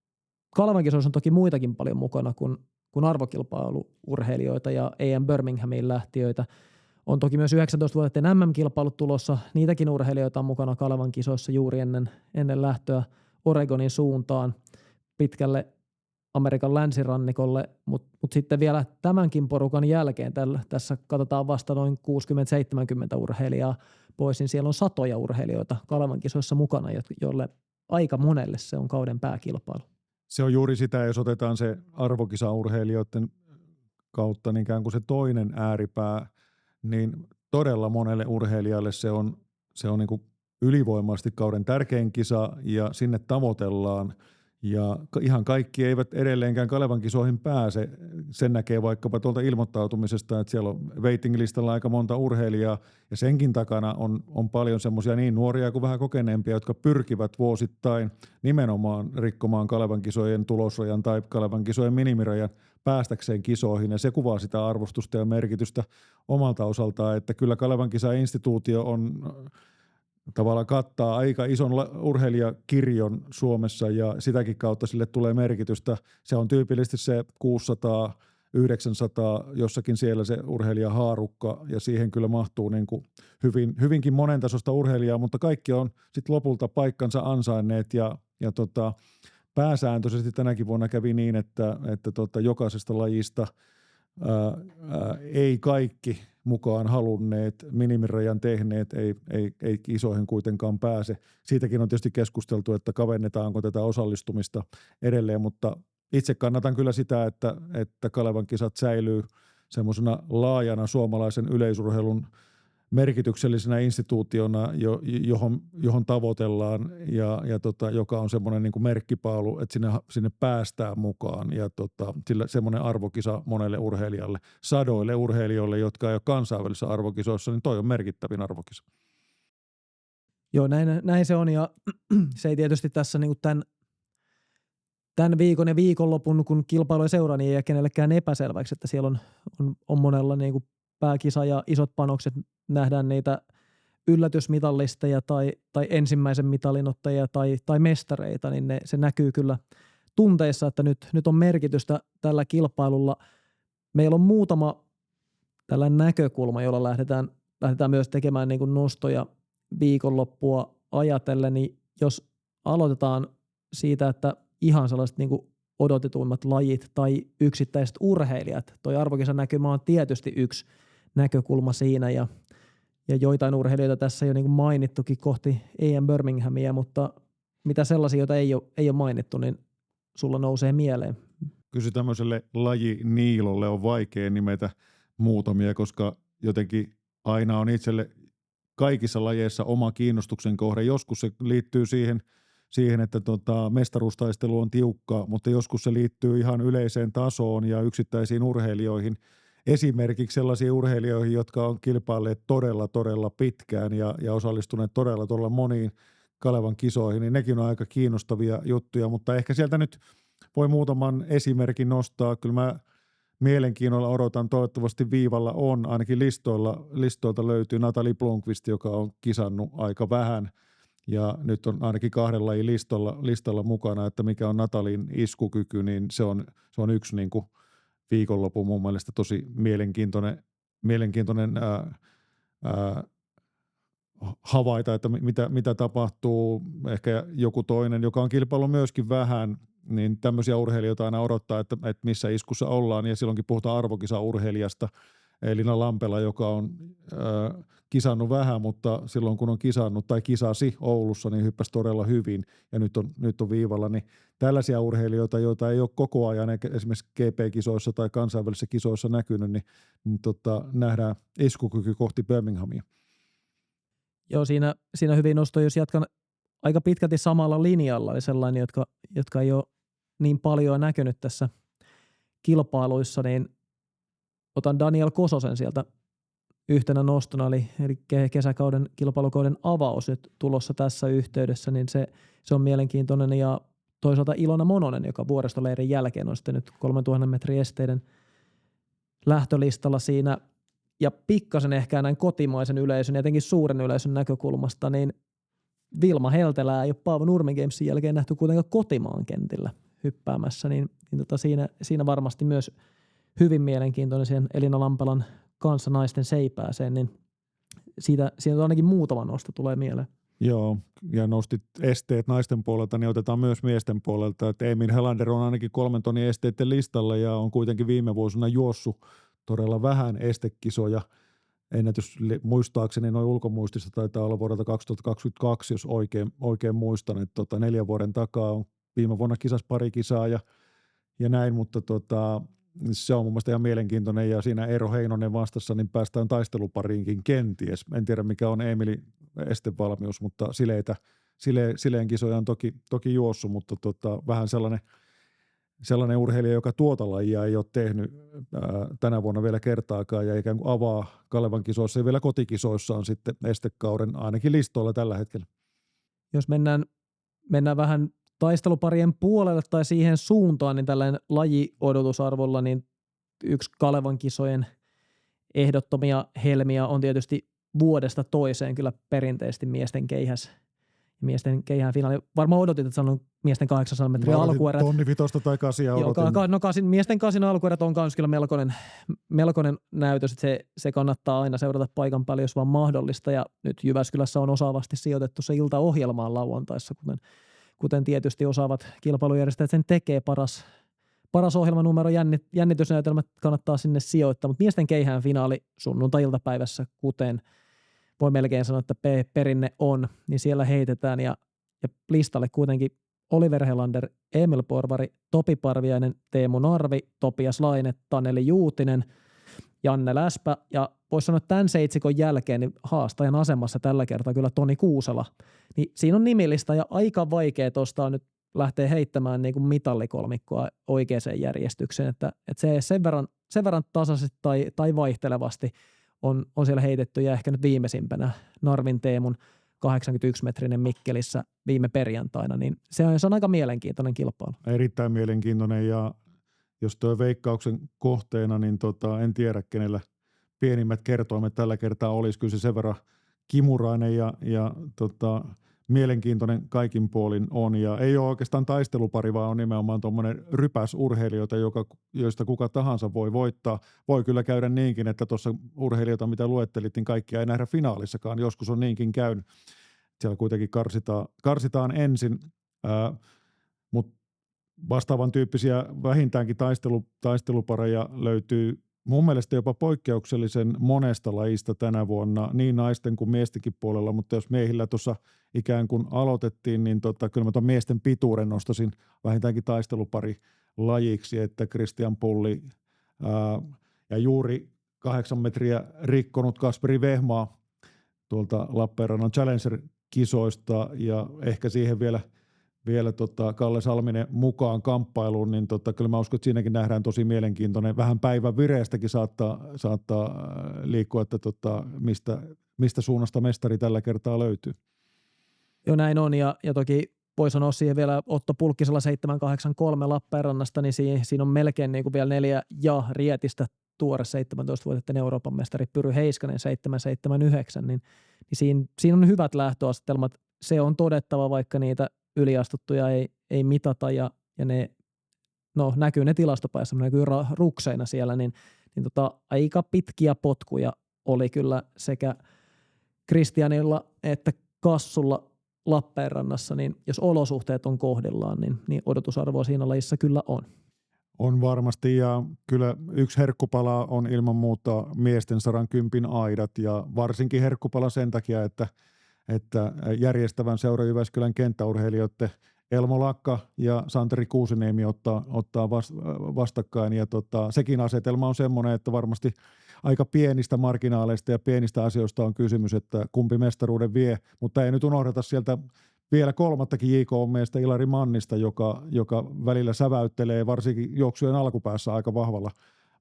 Kalevan kisoissa on toki muitakin paljon mukana kuin arvokilpailuurheilijoita ja EM Birminghamin lähtiöitä. On toki myös 19-vuotiaiden MM-kilpailut tulossa. Niitäkin urheilijoita on mukana Kalevan kisoissa juuri ennen lähtöä Oregonin suuntaan pitkälle Amerikan länsirannikolle, mutta sitten vielä tämänkin porukan jälkeen tässä katsotaan vasta noin 60-70 urheilijaa pois, niin siellä on satoja urheilijoita Kalevan kisoissa mukana, joille aika monelle se on kauden pääkilpailu. Se on juuri sitä, jos otetaan se arvokisaurheilijoiden kautta niin ikään kuin se toinen ääripää, niin todella monelle urheilijalle se on niin kuin ylivoimaisesti kauden tärkein kisa ja sinne tavoitellaan. Ja ihan kaikki eivät edelleenkään Kalevan kisoihin pääse. Sen näkee vaikkapa tuolta ilmoittautumisesta, että siellä on waiting-listalla aika monta urheilijaa ja senkin takana on paljon semmoisia niin nuoria kuin vähän kokeneempia, jotka pyrkivät vuosittain nimenomaan rikkomaan Kalevan kisojen tulosrajan tai Kalevan kisojen minimirajan päästäkseen kisoihin ja se kuvaa sitä arvostusta ja merkitystä omalta osaltaan, että kyllä Kalevan kisa-instituutio on tavallaan kattaa aika ison urheilijakirjon Suomessa ja sitäkin kautta sille tulee merkitystä. Se on tyypillisesti se 600, 900, jossakin siellä se urheilijahaarukka ja siihen kyllä mahtuu niin kuin hyvinkin monentasoista urheilijaa, mutta kaikki on sitten lopulta paikkansa ansainneet ja pääsääntöisesti tänäkin vuonna kävi niin, että jokaisesta lajista ei kaikki mukaan halunneet, minimirajan tehneet, ei kisoihin kuitenkaan pääse. Siitäkin on tietysti keskusteltu, että kavennetaanko tätä osallistumista edelleen, mutta itse kannatan kyllä sitä, että Kalevan kisat säilyy semmoisena laajana suomalaisen yleisurheilun merkityksellisenä instituutiona, johon tavoitellaan ja joka on semmoinen niin kuin merkkipaalu, että sinne päästään mukaan ja sillä semmoinen arvokisa monelle urheilijalle, sadoille urheilijoille, jotka ei ole kansainvälisissä arvokisoissa, niin toi on merkittävin arvokisa. Joo, näin se on ja se ei tietysti tässä niin kuin tämän viikon ja viikonlopun, kun kilpailuja seuraa, niin ei jää kenellekään epäselväksi, että siellä on monella niin kuin pääkisa ja isot panokset. Nähdään niitä yllätysmitallisteja tai ensimmäisen mitalinottajia tai mestareita, niin se näkyy kyllä tunteissa, että nyt on merkitystä tällä kilpailulla. Meillä on muutama tällainen näkökulma, jolla lähdetään myös tekemään niin kuin nostoja viikonloppua ajatellen, niin jos aloitetaan siitä, että ihan sellaiset niin kuin odotetuimmat lajit tai yksittäiset urheilijat, toi arvokisan näkymä on tietysti yksi näkökulma siinä ja joitain urheilijoita tässä ei ole niin kuin mainittukin kohti EM Birminghamia, mutta mitä sellaisia, joita ei ole mainittu, niin sulla nousee mieleen? Kyllä tämmöiselle lajiniilolle on vaikea nimetä muutamia, koska jotenkin aina on itselle kaikissa lajeissa oma kiinnostuksen kohde. Joskus se liittyy siihen että mestaruustaistelu on tiukka, mutta joskus se liittyy ihan yleiseen tasoon ja yksittäisiin urheilijoihin. Esimerkiksi sellaisiin urheilijoihin, jotka on kilpailleet todella pitkään ja osallistuneet todella moniin Kalevan kisoihin, niin nekin on aika kiinnostavia juttuja, mutta ehkä sieltä nyt voi muutaman esimerkin nostaa. Kyllä mä mielenkiinnolla odotan, toivottavasti viivalla on, ainakin listoilta löytyy Nathalie Blomqvist, joka on kisannut aika vähän ja nyt on ainakin 2 lajin listalla mukana, että mikä on Nathalien iskukyky, niin se on yksi niin kuin viikonlopun mun mielestä tosi mielenkiintoinen havaita, että mitä tapahtuu. Ehkä joku toinen, joka on kilpailu myöskin vähän, niin tämmöisiä urheilijoita aina odottaa, että missä iskussa ollaan, ja silloinkin puhutaan arvokisaurheilijasta, Elina Lampela, joka on kisannut vähän, mutta silloin kun on kisannut tai kisasi Oulussa, niin hyppäsi todella hyvin, ja nyt on viivalla, niin tällaisia urheilijoita, joita ei ole koko ajan esimerkiksi GP-kisoissa tai kansainvälisissä kisoissa näkynyt, niin nähdään iskukyky kohti Birminghamia. Joo, siinä hyvin nostoi, jos jatkan aika pitkälti samalla linjalla, eli sellainen, jotka ei ole niin paljon näkynyt tässä kilpailuissa, niin otan Daniel Kososen sieltä yhtenä nostona, eli kesäkauden kilpailukauden avaus nyt tulossa tässä yhteydessä, niin se on mielenkiintoinen, ja toisaalta Ilona Mononen, joka vuoristoleirin jälkeen on sitten nyt 3000 metrin esteiden lähtölistalla siinä, ja pikkasen ehkä näin kotimaisen yleisön, etenkin suuren yleisön näkökulmasta, niin Vilma Heltelää ei ole Paavo Nurmen Gamesin jälkeen nähty kuitenkaan kotimaan kentillä hyppäämässä, niin siinä varmasti myös hyvin mielenkiintoinen siihen Elina Lampelan kanssa naisten seipääseen, niin siitä ainakin muutama nosto tulee mieleen. Joo, ja nostit esteet naisten puolelta, niin otetaan myös miesten puolelta, että Emil Helander on ainakin 3 tonnin esteiden listalla ja on kuitenkin viime vuosina juossut todella vähän estekisoja. Ennätys muistaakseni noin ulkomuistissa taitaa olla vuodelta 2022, jos oikein muistan, että 4 vuoden takaa on viime vuonna kisas pari kisaa ja näin, mutta se on mun mielestä ihan mielenkiintoinen, ja siinä Eero Heinonen vastassa, niin päästään taistelupariinkin kenties. En tiedä mikä on Emilin estevalmius, mutta sileen kisoja on toki juossut, mutta vähän sellainen urheilija, joka tuota lajia ei ole tehnyt tänä vuonna vielä kertaakaan ja ikään kuin avaa Kalevan kisoissa ja vielä kotikisoissa on sitten estekauden ainakin listoilla tällä hetkellä. Jos mennään vähän taisteluparien puolelle tai siihen suuntaan, niin tällainen lajiodotusarvolla, niin yksi Kalevan kisojen ehdottomia helmiä on tietysti vuodesta toiseen kyllä perinteisesti miesten keihään finaali. Varmaan odotit, että sanon miesten 800 metriä alkuerät. Tonni vitosta tai 8 odotin. Miesten 8 alkuerät on myös kyllä melkoinen näytös, että se kannattaa aina seurata paikan päälle, jos vaan mahdollista. Ja nyt Jyväskylässä on osaavasti sijoitettu se iltaohjelmaan lauantaissa, kuten tietysti osaavat kilpailujärjestäjät sen tekee. Paras ohjelmanumero, jännitysnäytelmät kannattaa sinne sijoittaa, mutta miesten keihään finaali sunnuntai-iltapäivässä, kuten voi melkein sanoa, että perinne on, niin siellä heitetään ja listalle kuitenkin Oliver Helander, Emil Porvari, Topi Parviainen, Teemu Narvi, Topias Laine, Taneli Juutinen, Janne Läspä, ja voisi sanoa, että tämän seitsikon jälkeen niin haastajan asemassa tällä kertaa kyllä Toni Kuusela. Niin siinä on nimilista ja aika vaikea tuosta nyt lähteä heittämään niin kuin mitallikolmikkoa oikeaan järjestykseen, että se sen verran tasaisesti tai vaihtelevasti on siellä heitetty, ja ehkä nyt viimeisimpänä Narvin Teemun 81-metrinen Mikkelissä viime perjantaina, niin se on aika mielenkiintoinen kilpailu. Erittäin mielenkiintoinen, ja jos tuo veikkauksen kohteena, niin en tiedä, kenellä pienimmät kertoimet tällä kertaa olisi. Kyllä se sen verran kimurainen ja mielenkiintoinen kaikin puolin on, ja ei ole oikeastaan taistelupari, vaan on nimenomaan tuommoinen rypäs urheilijoita, joista kuka tahansa voi voittaa. Voi kyllä käydä niinkin, että tuossa urheilijoita, mitä luettelit, niin kaikkia ei nähdä finaalissakaan. Joskus on niinkin käynyt. Siellä kuitenkin karsitaan ensin, mutta vastaavan tyyppisiä vähintäänkin taistelupareja löytyy mun mielestä jopa poikkeuksellisen monesta lajista tänä vuonna, niin naisten kuin miestenkin puolella, mutta jos miehillä tuossa ikään kuin aloitettiin, niin kyllä mä tuon miesten pituuden nostasin vähintäänkin taistelupari lajiksi, että Christian Pulli ja juuri 8 metriä rikkonut Kasperi Vehmaa tuolta Lappeenrannan Challenger-kisoista ja ehkä siihen vielä Kalle Salminen mukaan kamppailuun, niin kyllä mä uskon, että siinäkin nähdään tosi mielenkiintoinen. Vähän päivän vireestäkin saattaa liikkua, että mistä suunnasta mestari tällä kertaa löytyy. Joo, näin on, ja toki voi sanoa siihen vielä Otto Pulkkisella 783 Lappeenrannasta, niin siinä on melkein niin kuin vielä 4 ja Rietistä tuore 17-vuotiaiden Euroopan mestari Pyry Heiskanen 779, niin siinä on hyvät lähtöasetelmat. Se on todettava, vaikka niitä yliastuttuja ei mitata ja ne näkyy ne tilastopäässä, näkyy rukseina siellä, niin aika pitkiä potkuja oli kyllä sekä Christianilla että Kassulla Lappeenrannassa, niin jos olosuhteet on kohdillaan, niin odotusarvoa siinä lajissa kyllä on. On varmasti, ja kyllä yksi herkkupala on ilman muuta miesten 110 aidat, ja varsinkin herkkupala sen takia, että järjestävän seura Jyväskylän kenttäurheilijoiden Elmo Lakka ja Santeri Kuusiniemi ottaa vastakkain, ja sekin asetelma on semmoinen, että varmasti aika pienistä marginaaleista ja pienistä asioista on kysymys, että kumpi mestaruuden vie, mutta ei nyt unohdeta sieltä vielä 3. JK-miestä Ilari Mannista, joka välillä säväyttelee varsinkin juoksujen alkupäässä aika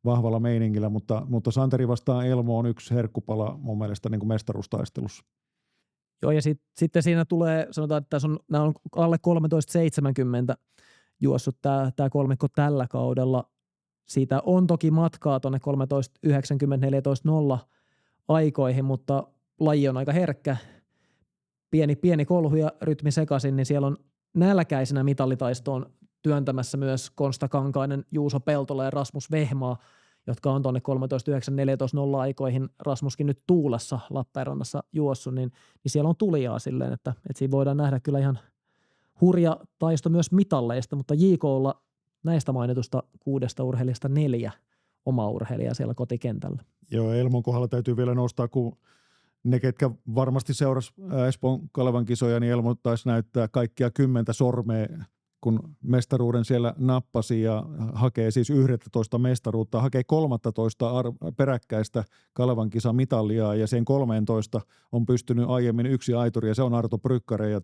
vahvalla meiningillä, mutta Santeri vastaan Elmo on yksi herkkupala mun mielestä niin kuin mestaruustaistelussa. Joo, ja sitten siinä tulee, sanotaan, että nämä on alle 13.70 juossut tämä kolmikko tällä kaudella. Siitä on toki matkaa tuonne 13.90-14.0 aikoihin, mutta laji on aika herkkä. Pieni kolhu ja rytmi sekaisin, niin siellä on nälkäisenä mitalitaistoon työntämässä myös Konsta Kankainen, Juuso Peltola ja Rasmus Vehmaa, jotka on tuonne 13.9-14.0 aikoihin Rasmuskin nyt Tuulassa Lappeenrannassa juossut, niin siellä on tulijaa silleen, että siinä voidaan nähdä kyllä ihan hurja taisto myös mitalleista, mutta JK:lla näistä mainitusta 6 urheilijasta 4 omaa urheilijaa siellä kotikentällä. Joo, Elmon kohdalla täytyy vielä nostaa, kun ne, ketkä varmasti seurasi Espoon Kalevan kisoja, niin Elmo taisi näyttää kaikkia 10 sormea, kun mestaruuden siellä nappasi ja hakee siis 11 mestaruutta, hakee 13 peräkkäistä Kalevan kisamitalia ja sen 13 on pystynyt aiemmin yksi aituri ja se on Arto Brykkare ja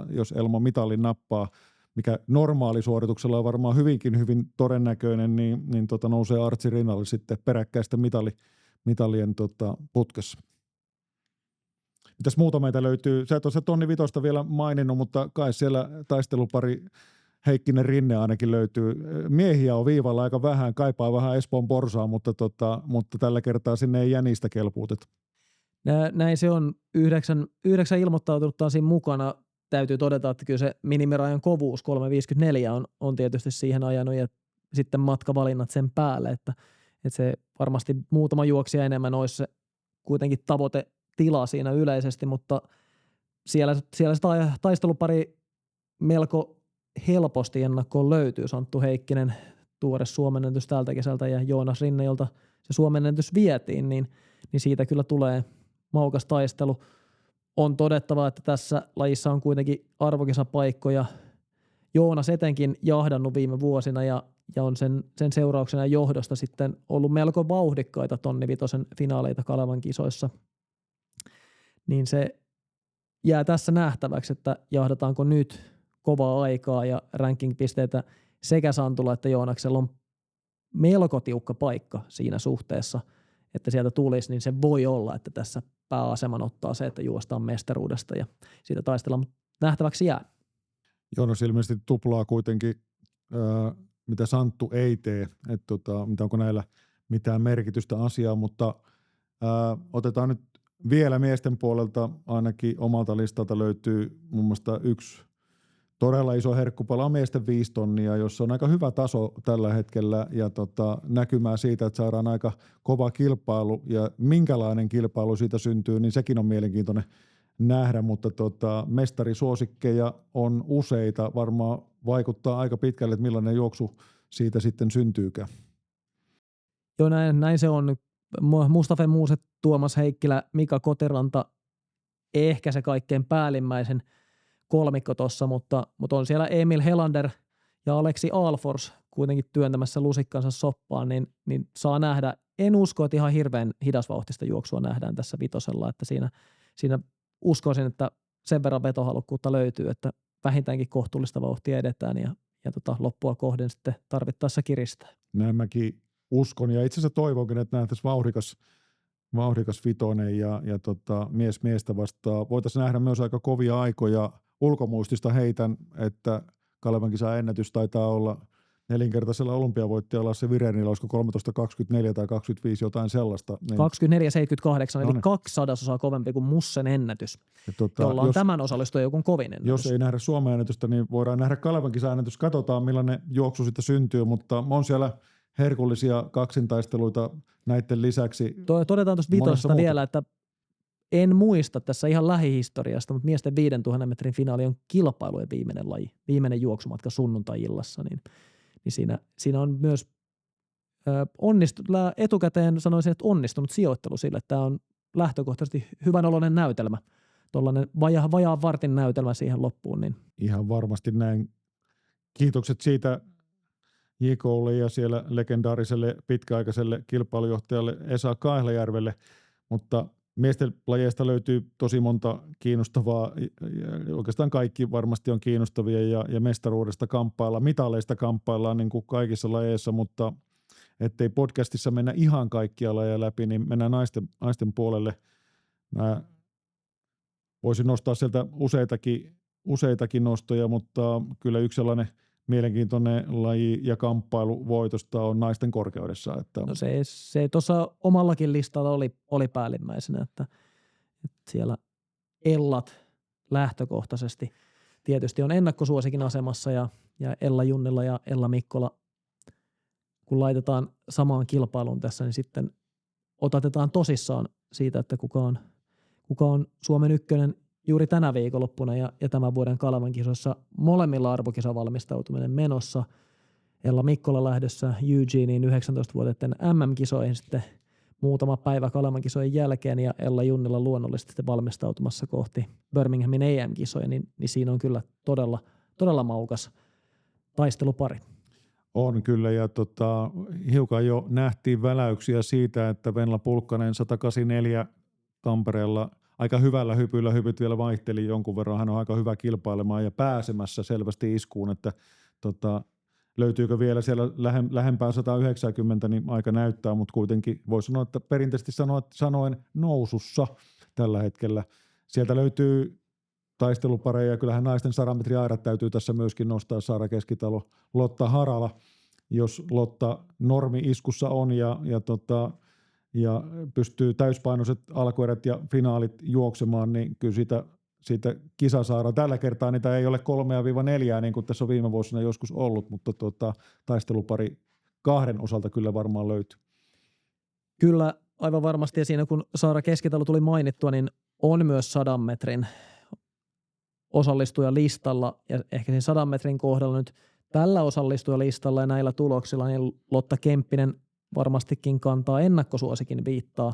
jos Elmo mitalin nappaa, mikä normaalisuorituksella on varmaan hyvin todennäköinen, niin nousee Artsi rinnalle sitten peräkkäistä mitalien putkessa. Mitäs muuta meitä löytyy? Sä et ole se Tonni Vitosta vielä maininnut, mutta kai siellä taistelupari Heikkinen Rinne ainakin löytyy. Miehiä on viivalla aika vähän, kaipaa vähän Espoon Porsaa, mutta tällä kertaa sinne ei jänistä kelpuuteta. Näin se on. 9 ilmoittautunutta on siinä mukana. Täytyy todeta, että kyllä se minimirajan kovuus 3.54 on tietysti siihen ajanut ja sitten matkavalinnat sen päälle, että se varmasti muutama juoksija enemmän olisi se kuitenkin tavoitetila siinä yleisesti, mutta siellä se taistelupari melko helposti ennakkoon löytyy. Santtu Heikkinen, tuore suomenennätys tältä kesältä ja Joonas Rinne, jolta se suomenennätys vietiin, niin siitä kyllä tulee maukas taistelu. On todettava, että tässä lajissa on kuitenkin arvokisapaikkoja. Joonas etenkin jahdannut viime vuosina ja on sen seurauksena johdosta sitten ollut melko vauhdikkaita Tonni Vitosen finaaleita Kalevan kisoissa. Niin se jää tässä nähtäväksi, että jahdataanko nyt kovaa aikaa ja ranking-pisteitä sekä Santulla että Joonaksella on melko tiukka paikka siinä suhteessa, että sieltä tulisi, niin se voi olla, että tässä pääaseman ottaa se, että juostaan mestaruudesta ja siitä taistellaan, mutta nähtäväksi jää. Jonas ilmeisesti tuplaa kuitenkin, mitä Santtu ei tee, että onko näillä mitään merkitystä asiaa, mutta otetaan nyt vielä miesten puolelta, ainakin omalta listalta löytyy muun muassa yksi todella iso herkkupala on miesten 5 tonnia, jossa on aika hyvä taso tällä hetkellä ja näkymää siitä, että saadaan aika kova kilpailu ja minkälainen kilpailu siitä syntyy, niin sekin on mielenkiintoinen nähdä, mutta mestarisuosikkeja on useita, varmaan vaikuttaa aika pitkälle, että millainen juoksu siitä sitten syntyykään. Joo, näin se on. Mustafa Muuset, Tuomas Heikkilä, Mika Kotiranta, ehkä se kaikkein päällimmäisen kolmikko tuossa, mutta on siellä Emil Helander ja Aleksi Alfors kuitenkin työntämässä lusikkansa soppaan, niin saa nähdä. En usko, että ihan hirveän hidasvauhtista juoksua nähdään tässä vitosella, että siinä uskoisin, että sen verran vetohalukkuutta löytyy, että vähintäänkin kohtuullista vauhtia edetään ja loppua kohden sitten tarvittaessa kiristää. Näin mäkin uskon ja itse asiassa toivonkin, että nähtäisiin vauhdikas vitonen ja mies miestä vastaan. Voitaisiin nähdä myös aika kovia aikoja. Ulkomuistista heitän, että Kalevan kisan ennätys taitaa olla nelinkertaisella olympiavoittajalla Lasse Virenillä, olisiko 13.24 tai 25 jotain sellaista. Niin 24.78, eli 200 kovempi kuin Mussen ennätys, jolla on tämän osallistuja joku kovin ennätys. Jos ei nähdä Suomen ennätystä, niin voidaan nähdä Kalevan kisan ennätys. Katsotaan, millainen juoksu siitä syntyy, mutta on siellä herkullisia kaksintaisteluita näiden lisäksi. Todetaan tuosta vitosesta vielä, että en muista tässä ihan lähihistoriasta, mutta miesten 5000 metrin finaali on kilpailujen viimeinen laji, viimeinen juoksumatka sunnuntai-illassa, niin siinä on myös etukäteen sanoisin, että onnistunut sijoittelu sille, että tämä on lähtökohtaisesti hyvän oloinen näytelmä, tuollainen vajaan vartin näytelmä siihen loppuun. Niin. Ihan varmasti näin. Kiitokset siitä JK:lle ja siellä legendaariselle pitkäaikaiselle kilpailujohtajalle Esa Kaihajärvelle, mutta miesten lajeista löytyy tosi monta kiinnostavaa, oikeastaan kaikki varmasti on kiinnostavia ja mestaruudesta kamppaillaan, mitaleista kamppaillaan niin kuin kaikissa lajeissa, mutta ettei podcastissa mennä ihan kaikkia lajeja läpi, niin mennään naisten puolelle. Mä voisin nostaa sieltä useitakin nostoja, mutta kyllä yksi sellainen mielenkiintoinen laji ja kamppailu voitosta on naisten korkeudessa. Että no se tuossa omallakin listalla oli päällimmäisenä, että siellä Ellat lähtökohtaisesti tietysti on ennakkosuosikin asemassa ja Ella Junnila ja Ella Mikkola, kun laitetaan samaan kilpailuun tässä, niin sitten otetaan tosissaan siitä, että kuka on Suomen ykkönen juuri tänä viikonloppuna ja tämän vuoden Kalevan kisoissa molemmilla arvokisavalmistautuminen menossa. Ella Mikkola lähdössä Eugeneen 19-vuotiaiden MM-kisoihin sitten muutama päivä Kalevan kisojen jälkeen ja Ella Junnila luonnollisesti valmistautumassa kohti Birminghamin EM-kisoja, niin siinä on kyllä todella maukas taistelupari. On kyllä ja hiukan jo nähtiin väläyksiä siitä, että Venla Pulkkanen 184 Tampereella aika hyvällä hypyllä, hypyt vielä vaihteli jonkun verran, hän on aika hyvä kilpailemaan ja pääsemässä selvästi iskuun, että löytyykö vielä siellä lähempää 190, niin aika näyttää, mutta kuitenkin voi sanoa, että perinteisesti sanoen nousussa tällä hetkellä. Sieltä löytyy taistelupareja, kyllähän naisten 100 metrin aidat täytyy tässä myöskin nostaa, Saara Keskitalo, Lotta Harala, jos Lotta normi-iskussa on ja pystyy täyspainoiset alkuerät ja finaalit juoksemaan, niin kyllä siitä kisasaara. Tällä kertaa niitä ei ole 3-4, niin kuin tässä on viime vuosina joskus ollut, mutta taistelupari 2 osalta kyllä varmaan löytyy. Kyllä, aivan varmasti. Ja siinä kun Saara Keskitalo tuli mainittua, niin on myös 100 metrin osallistujalistalla. Ja ehkä siinä 100 metrin kohdalla nyt tällä osallistujalistalla ja näillä tuloksilla, niin Lotta Kemppinen varmastikin kantaa ennakkosuosikin viittaa.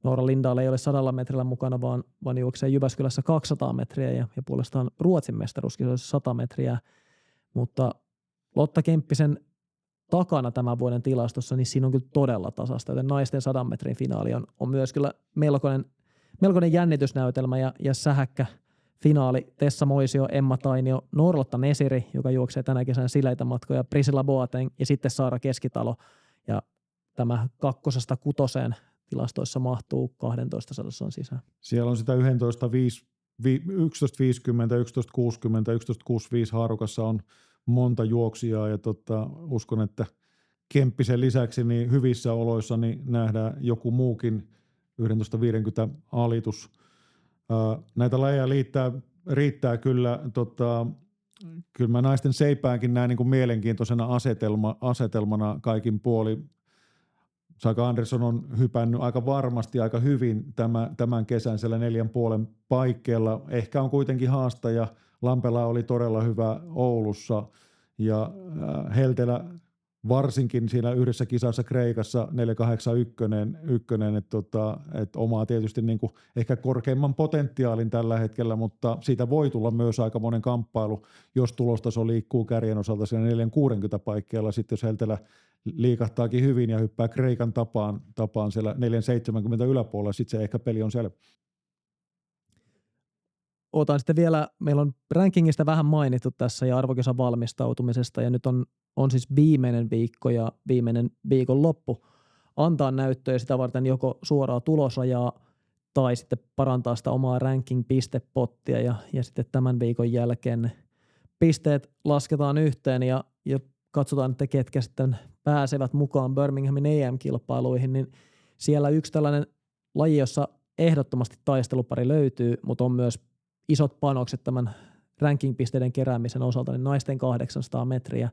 Noora Lindahl ei ole 100 metrillä mukana, vaan juoksee Jyväskylässä 200 metriä ja puolestaan Ruotsin mestaruuskisoissa 100 metriä. Mutta Lotta Kemppisen takana tämän vuoden tilastossa, niin siinä on kyllä todella tasasta, joten naisten 100 metrin finaali on myös kyllä melkoinen jännitysnäytelmä ja sähäkkä finaali. Tessa Moisio, Emma Tainio, Noorlotta Nesiri, joka juoksee tänä kesänä sileitä matkoja, Priscilla Boateng ja sitten Saara Keskitalo. Ja tämä 2-6 tilastoissa mahtuu 12 sadossaan sisään. Siellä on sitä 11.50, 11.60, 11.65 haarukassa on monta juoksijaa ja uskon, että Kemppisen lisäksi niin hyvissä oloissa niin nähdään joku muukin 11.50 alitus. Näitä lajeja riittää kyllä, kyllä mä naisten seipäänkin näen niin kuin mielenkiintoisena asetelmana kaikin puoli. Saga Andersson on hypännyt aika varmasti aika hyvin tämän kesän siellä 4,5 paikkeilla. Ehkä on kuitenkin haastaja. Lampela oli todella hyvä Oulussa ja Heltelä varsinkin siinä yhdessä kisassa Kreikassa 4.81, että omaa tietysti niin kuin ehkä korkeimman potentiaalin tällä hetkellä, mutta siitä voi tulla myös aika monen kamppailu, jos tulostaso liikkuu kärjen osalta siellä 4.60 paikkeilla. Sitten jos Heltelä liikahtaakin hyvin ja hyppää Kreikan tapaan siellä 4.70 yläpuolella, sitten se ehkä peli on selvä. Otan sitten vielä, meillä on rankingista vähän mainittu tässä ja arvokisan valmistautumisesta ja nyt on siis viimeinen viikko ja viimeinen viikon loppu antaa näyttöjä sitä varten joko suoraa tulosrajaa tai sitten parantaa sitä omaa ranking-pistepottia ja sitten tämän viikon jälkeen ne pisteet lasketaan yhteen ja katsotaan, että ketkä sitten pääsevät mukaan Birminghamin EM-kilpailuihin, niin siellä yksi tällainen laji, jossa ehdottomasti taistelupari löytyy, mutta on myös isot panokset tämän ranking-pisteiden keräämisen osalta, niin naisten 800 metriä.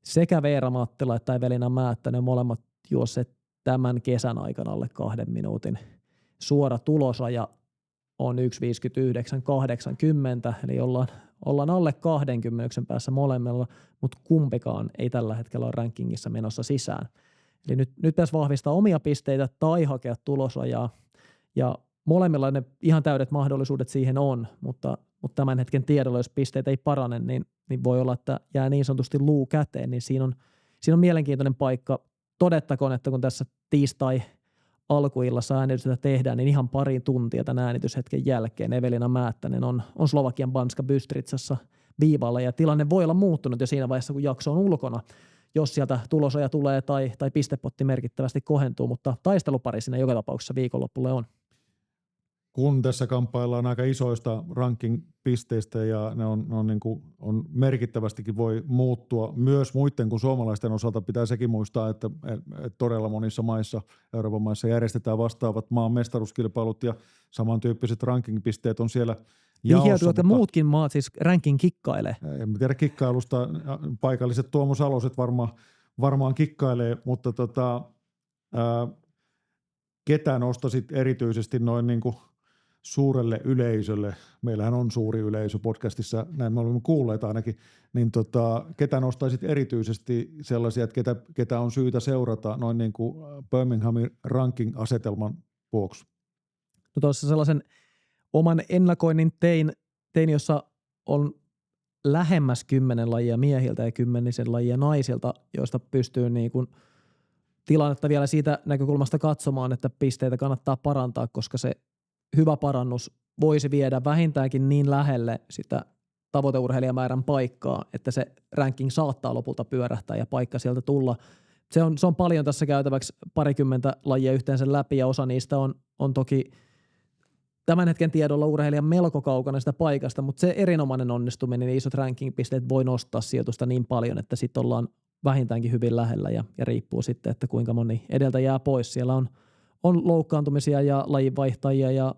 Sekä Veera Mattila että Evelina Määttä, ne molemmat juosseet tämän kesän aikana alle 2 minuutin. Suora tulosraja on 1.59.80, eli ollaan alle 20 päässä molemmilla, mutta kumpikaan ei tällä hetkellä ole rankingissa menossa sisään. Eli nyt pitäisi vahvistaa omia pisteitä tai hakea tulosrajaa, ja molemmilla ne ihan täydet mahdollisuudet siihen on, mutta tämän hetken tiedolla, jos pisteet ei parane, niin voi olla, että jää niin sanotusti luu käteen, niin siinä on mielenkiintoinen paikka. Todettakoon, että kun tässä tiistai alkuillassa äänitystä tehdään, niin ihan pari tuntia tämän äänityshetken jälkeen Evelina Määttänen on Slovakian Banska Bystricassa viivalla, ja tilanne voi olla muuttunut jo siinä vaiheessa, kun jakso on ulkona, jos sieltä tulosaja tulee tai pistepotti merkittävästi kohentuu, mutta taistelupari siinä joka tapauksessa viikonloppulle on. Kun tässä kamppaillaan aika isoista ranking-pisteistä ja ne on niin kuin, on merkittävästikin voi muuttua myös muiden kuin suomalaisten osalta, pitää sekin muistaa, että todella monissa maissa, Euroopan maissa järjestetään vastaavat maan mestaruuskilpailut ja samantyyppiset ranking-pisteet on siellä jaossa. Mutta muutkin maat siis ranking kikkailee. En tiedä kikkailusta, paikalliset Tuomo Saloset varmaan kikkailee, mutta ketä nostasit erityisesti noin niin kuin suurelle yleisölle, meillähän on suuri yleisö podcastissa, näin me olemme kuulleet ainakin, niin ketä nostaisit erityisesti sellaisia, että ketä on syytä seurata noin niin kuin Birminghamin ranking-asetelman vuoksi? No tuossa sellaisen oman ennakoinnin tein, jossa on lähemmäs 10 lajia miehiltä ja 10 lajia naisilta, joista pystyy niin kuin tilannetta vielä siitä näkökulmasta katsomaan, että pisteitä kannattaa parantaa, koska se hyvä parannus voisi viedä vähintäänkin niin lähelle sitä tavoiteurheilijamäärän paikkaa, että se ranking saattaa lopulta pyörähtää ja paikka sieltä tulla. Se on paljon tässä käytäväksi, 20 lajia yhteensä läpi ja osa niistä on toki tämän hetken tiedolla urheilijan melko kaukana sitä paikasta, mutta se erinomainen onnistuminen, niin isot ranking-pisteet voi nostaa sijoitusta niin paljon, että sitten ollaan vähintäänkin hyvin lähellä ja riippuu sitten, että kuinka moni edeltä jää pois. Siellä on loukkaantumisia ja lajinvaihtajia ja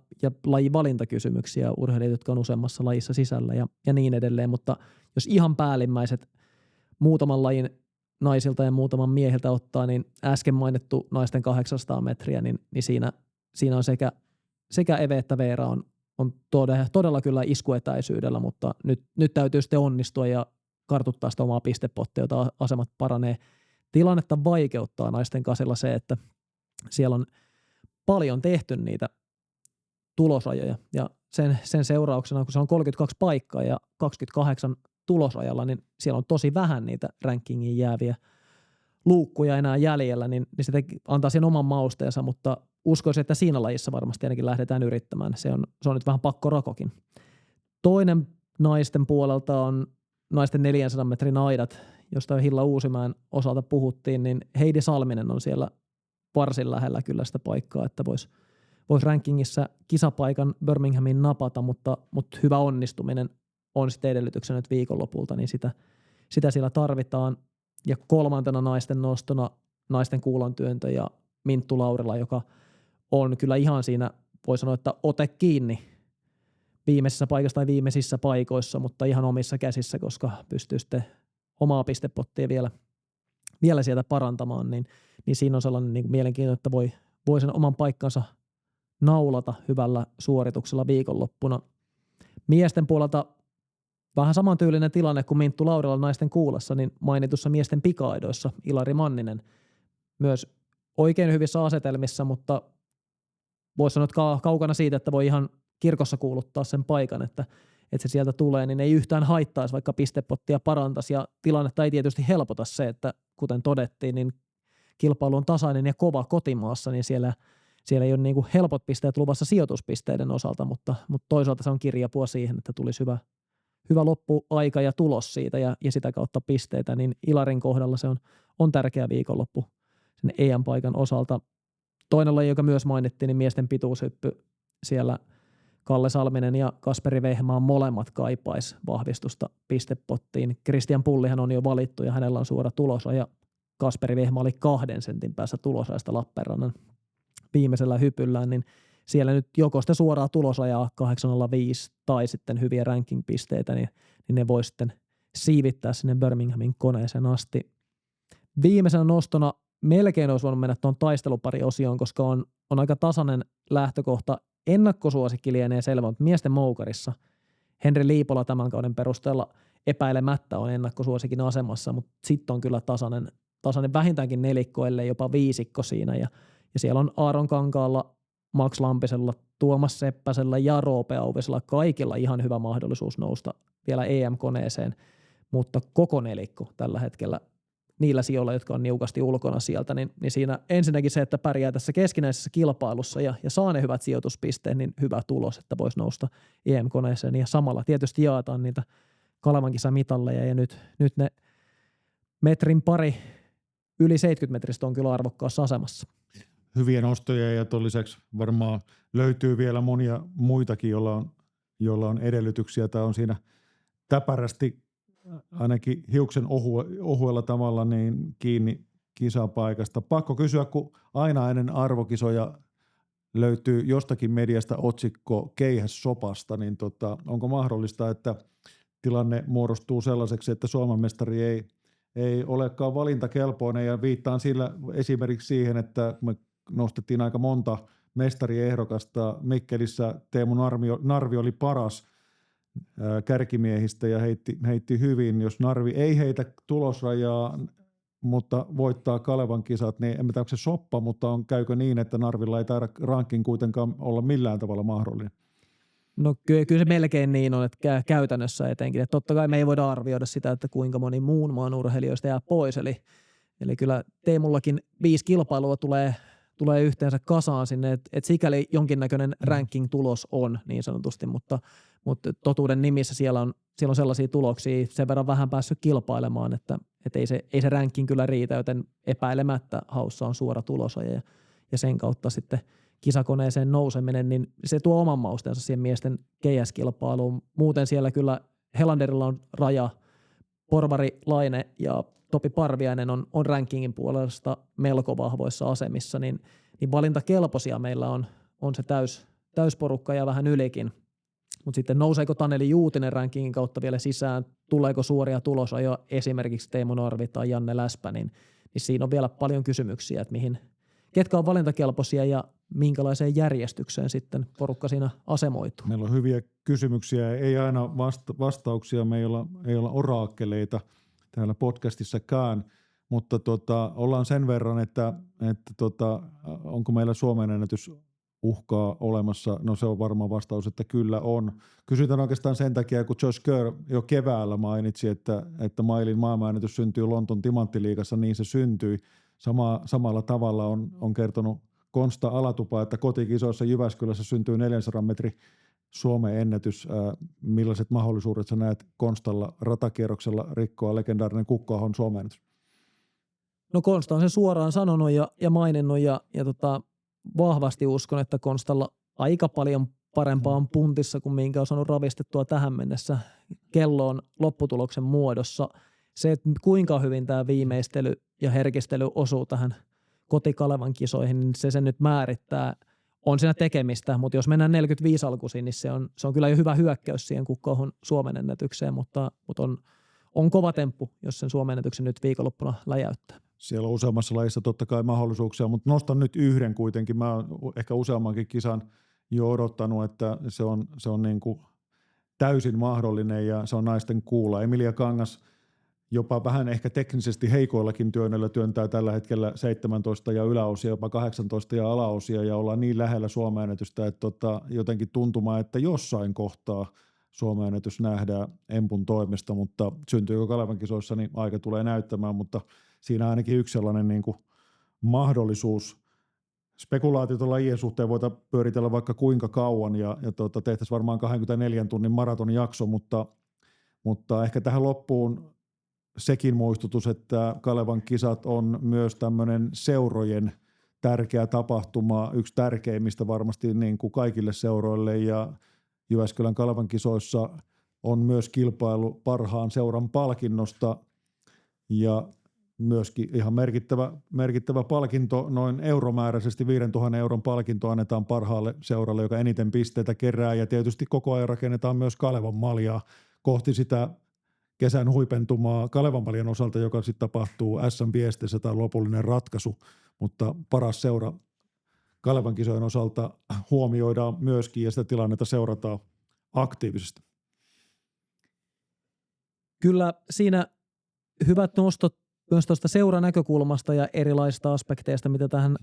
lajivalintakysymyksiä, urheilijat, jotka on useammassa lajissa sisällä ja niin edelleen, mutta jos ihan päällimmäiset muutaman lajin naisilta ja muutaman miehiltä ottaa, niin äsken mainittu naisten 800 metriä, niin siinä on sekä Eve että Veera on todella kyllä iskuetäisyydellä, mutta nyt täytyy sitten onnistua ja kartuttaa sitä omaa pistepottia, jota asemat paranee. Tilannetta vaikeuttaa naisten kasilla se, että siellä on paljon tehty niitä tulosrajoja ja sen seurauksena, kun se on 32 paikkaa ja 28 tulosrajalla, niin siellä on tosi vähän niitä rankingiin jääviä luukkuja enää jäljellä, niin se antaa sen oman mausteensa, mutta uskoisin, että siinä lajissa varmasti ainakin lähdetään yrittämään. Se on nyt vähän pakkorakokin. Toinen naisten puolelta on naisten 400 metrin aidat, josta Hilla Uusimäen osalta puhuttiin, niin Heidi Salminen on siellä varsin lähellä kyllä sitä paikkaa, että voisi rankingissa kisapaikan Birminghamin napata, mutta hyvä onnistuminen on sitten edellytyksenä nyt viikonlopulta, niin sitä siellä tarvitaan. Ja kolmantena naisten nostona naisten kuulantyöntö ja Minttu Laurila, joka on kyllä ihan siinä, voi sanoa, että ote kiinni viimeisessä paikassa tai viimeisissä paikoissa, mutta ihan omissa käsissä, koska pystyy sitten omaa pistepottia vielä sieltä parantamaan, niin siinä on sellainen niin mielenkiintoinen, että voi sen oman paikkansa naulata hyvällä suorituksella viikonloppuna. Miesten puolelta vähän samantyylinen tilanne kuin Minttu Laurila naisten kuulassa, niin mainitussa miesten pika-aidoissa Ilari Manninen myös oikein hyvissä asetelmissa, mutta voisi sanoa, että kaukana siitä, että voi ihan kirkossa kuuluttaa sen paikan, että se sieltä tulee, niin ei yhtään haittaisi, vaikka pistepottia parantaisi, ja tilannetta ei tietysti helpota se, että kuten todettiin, niin kilpailu on tasainen ja kova kotimaassa, niin siellä ei ole niin kuin helpot pisteet luvassa sijoituspisteiden osalta, mutta toisaalta se on kirjapua siihen, että tulisi hyvä loppuaika ja tulos siitä ja sitä kautta pisteitä, niin Ilarin kohdalla se on tärkeä viikonloppu sen EM-paikan osalta. Toinen laji, joka myös mainittiin, niin miesten pituushyppy siellä Kalle Salminen ja Kasperi Vehmaa molemmat kaipais vahvistusta pistepottiin. Kristian Pullihan on jo valittu ja hänellä on suora tulosraja. Kasperi Vehmaa oli 2 sentin päässä tulosrajasta Lappeenrannan viimeisellä hypyllään, niin siellä nyt joko sitä suoraa tulosrajaa 805 tai sitten hyviä ranking-pisteitä, niin ne voi sitten siivittää sinne Birminghamin koneeseen asti. Viimeisenä nostona melkein olisi voinut mennä tuon taistelupari-osioon, koska on aika tasainen lähtökohta. Ennakkosuosikki lienee selvä, mutta miesten moukarissa Henri Liipola tämän kauden perusteella epäilemättä on ennakkosuosikin asemassa, mutta sitten on kyllä tasainen vähintäänkin nelikko, ellei jopa viisikko siinä, ja siellä on Aaron Kankaalla, Max Lampisella, Tuomas Seppäsellä ja Roope Auvisella kaikilla ihan hyvä mahdollisuus nousta vielä EM-koneeseen, mutta koko nelikko tällä hetkellä niillä sijoilla, jotka on niukasti ulkona sieltä, niin siinä ensinnäkin se, että pärjää tässä keskinäisessä kilpailussa ja saa ne hyvät sijoituspisteet, niin hyvä tulos, että voisi nousta EM-koneeseen, ja samalla tietysti jaetaan niitä Kalevan kisamitalleja, ja nyt ne metrin pari yli 70 metristä on kyllä arvokkaassa asemassa. Hyviä nostoja, ja tuon lisäksi varmaan löytyy vielä monia muitakin, joilla on edellytyksiä. Tämä on siinä täpärästi ainakin hiuksen ohuella tavalla niin kiinni kisapaikasta. Pakko kysyä, kun aina ennen arvokisoja löytyy jostakin mediasta otsikko keihässopasta, niin onko mahdollista, että tilanne muodostuu sellaiseksi, että Suomen mestari ei olekaan valintakelpoinen, ja viittaan sillä esimerkiksi siihen, että me nostettiin aika monta mestariehdokasta. Mikkelissä Teemu Narvi oli paras kärkimiehistä ja heitti hyvin. Jos Narvi ei heitä tulosrajaa, mutta voittaa Kalevan kisat, niin en tiedä, onko se soppa, mutta käykö niin, että Narvilla ei taida rankin kuitenkaan olla millään tavalla mahdollinen? No kyllä se melkein niin on, että käytännössä etenkin. Että totta kai me ei voida arvioida sitä, että kuinka moni muun maan urheilijoista jää pois. Eli kyllä Teemullakin 5 kilpailua tulee yhteensä kasaan sinne, että sikäli jonkinnäköinen ranking-tulos on niin sanotusti, mutta totuuden nimissä siellä on sellaisia tuloksia sen verran vähän päässyt kilpailemaan, että ei se ranking kyllä riitä, joten epäilemättä haussa on suora tulosaja ja sen kautta sitten kisakoneeseen nouseminen, niin se tuo oman mausteensa siihen miesten GS-kilpailuun. Muuten siellä kyllä Helanderilla on raja, Porvari Laine ja Topi Parviainen on rankingin puolesta melko vahvoissa asemissa, niin valintakelpoisia meillä on se täysporukka ja vähän ylikin. Mutta sitten nouseeko Taneli Juutinen rankingin kautta vielä sisään, tuleeko suoria tulosajoja esimerkiksi Teemu Narvi tai Janne Läspä, niin siinä on vielä paljon kysymyksiä, että ketkä on valintakelpoisia ja minkälaiseen järjestykseen sitten porukka siinä asemoituu. Meillä on hyviä kysymyksiä, ei aina vastauksia, me ei olla oraakkeleita täällä podcastissakaan, mutta ollaan sen verran, että onko meillä Suomen ennätys uhkaa olemassa? No se on varmaan vastaus, että kyllä on. Kysytään oikeastaan sen takia, kun Josh Kerr jo keväällä mainitsi, että mailin maailmanennätys syntyy Lontoon Timanttiliigassa, niin se syntyi. Samalla tavalla on kertonut Konsta Alatupa, että kotikisoissa Jyväskylässä syntyy 400 metri Suomen ennätys. Millaiset mahdollisuudet sä näet Konstalla ratakierroksella rikkoa legendaarinen Kukko-ahon Suomen ennätys? No Konsta on sen suoraan sanonut ja maininnut ja vahvasti uskon, että Konstalla aika paljon parempaa on puntissa kuin minkä on saanut ravistettua tähän mennessä. Kello on lopputuloksen muodossa. Se, että kuinka hyvin tämä viimeistely ja herkistely osuu tähän kotikalevan kisoihin, niin se nyt määrittää. On siinä tekemistä, mutta jos mennään 45 alkuisiin, niin se on kyllä jo hyvä hyökkäys siihen kukkoon Suomen ennätykseen, mutta on kova temppu, jos sen Suomen ennätyksen nyt viikonloppuna läjäyttää. Siellä on useammassa lajissa totta kai mahdollisuuksia, mutta nostan nyt yhden kuitenkin. Mä oon ehkä useammankin kisan jo odottanut, että se on niin kuin täysin mahdollinen ja se on naisten kuula. Emilia Kangas jopa vähän ehkä teknisesti heikoillakin työnnöillä työntää tällä hetkellä 17 ja yläosia, jopa 18 ja alaosia ja ollaan niin lähellä Suomen ennätystä, että jotenkin tuntumaan, että jossain kohtaa Suomen ennätys nähdään Empun toimesta, mutta syntyykö Kalevan kisoissa, niin aika tulee näyttämään, mutta siinä ainakin yksi sellainen niin kuin mahdollisuus. Spekulaatiot lajien suhteen voita pyöritellä vaikka kuinka kauan ja tehtäisiin varmaan 24 tunnin maratonjakso, mutta ehkä tähän loppuun sekin muistutus, että Kalevan kisat on myös tämmöinen seurojen tärkeä tapahtuma, yksi tärkeimmistä varmasti niin kuin kaikille seuroille ja Jyväskylän Kalevan kisoissa on myös kilpailu parhaan seuran palkinnosta ja myöskin ihan merkittävä palkinto, noin euromääräisesti 5 000 euron palkinto annetaan parhaalle seuralle, joka eniten pisteitä kerää ja tietysti koko ajan rakennetaan myös Kalevan maljaa kohti sitä kesän huipentumaa Kalevan maljan osalta, joka sitten tapahtuu SM-viestissä tai lopullinen ratkaisu, mutta paras seura Kalevan kisojen osalta huomioidaan myöskin ja sitä tilannetta seurataan aktiivisesti. Kyllä siinä hyvät nostot myös tuosta seuran näkökulmasta ja erilaisista aspekteista, mitä tähän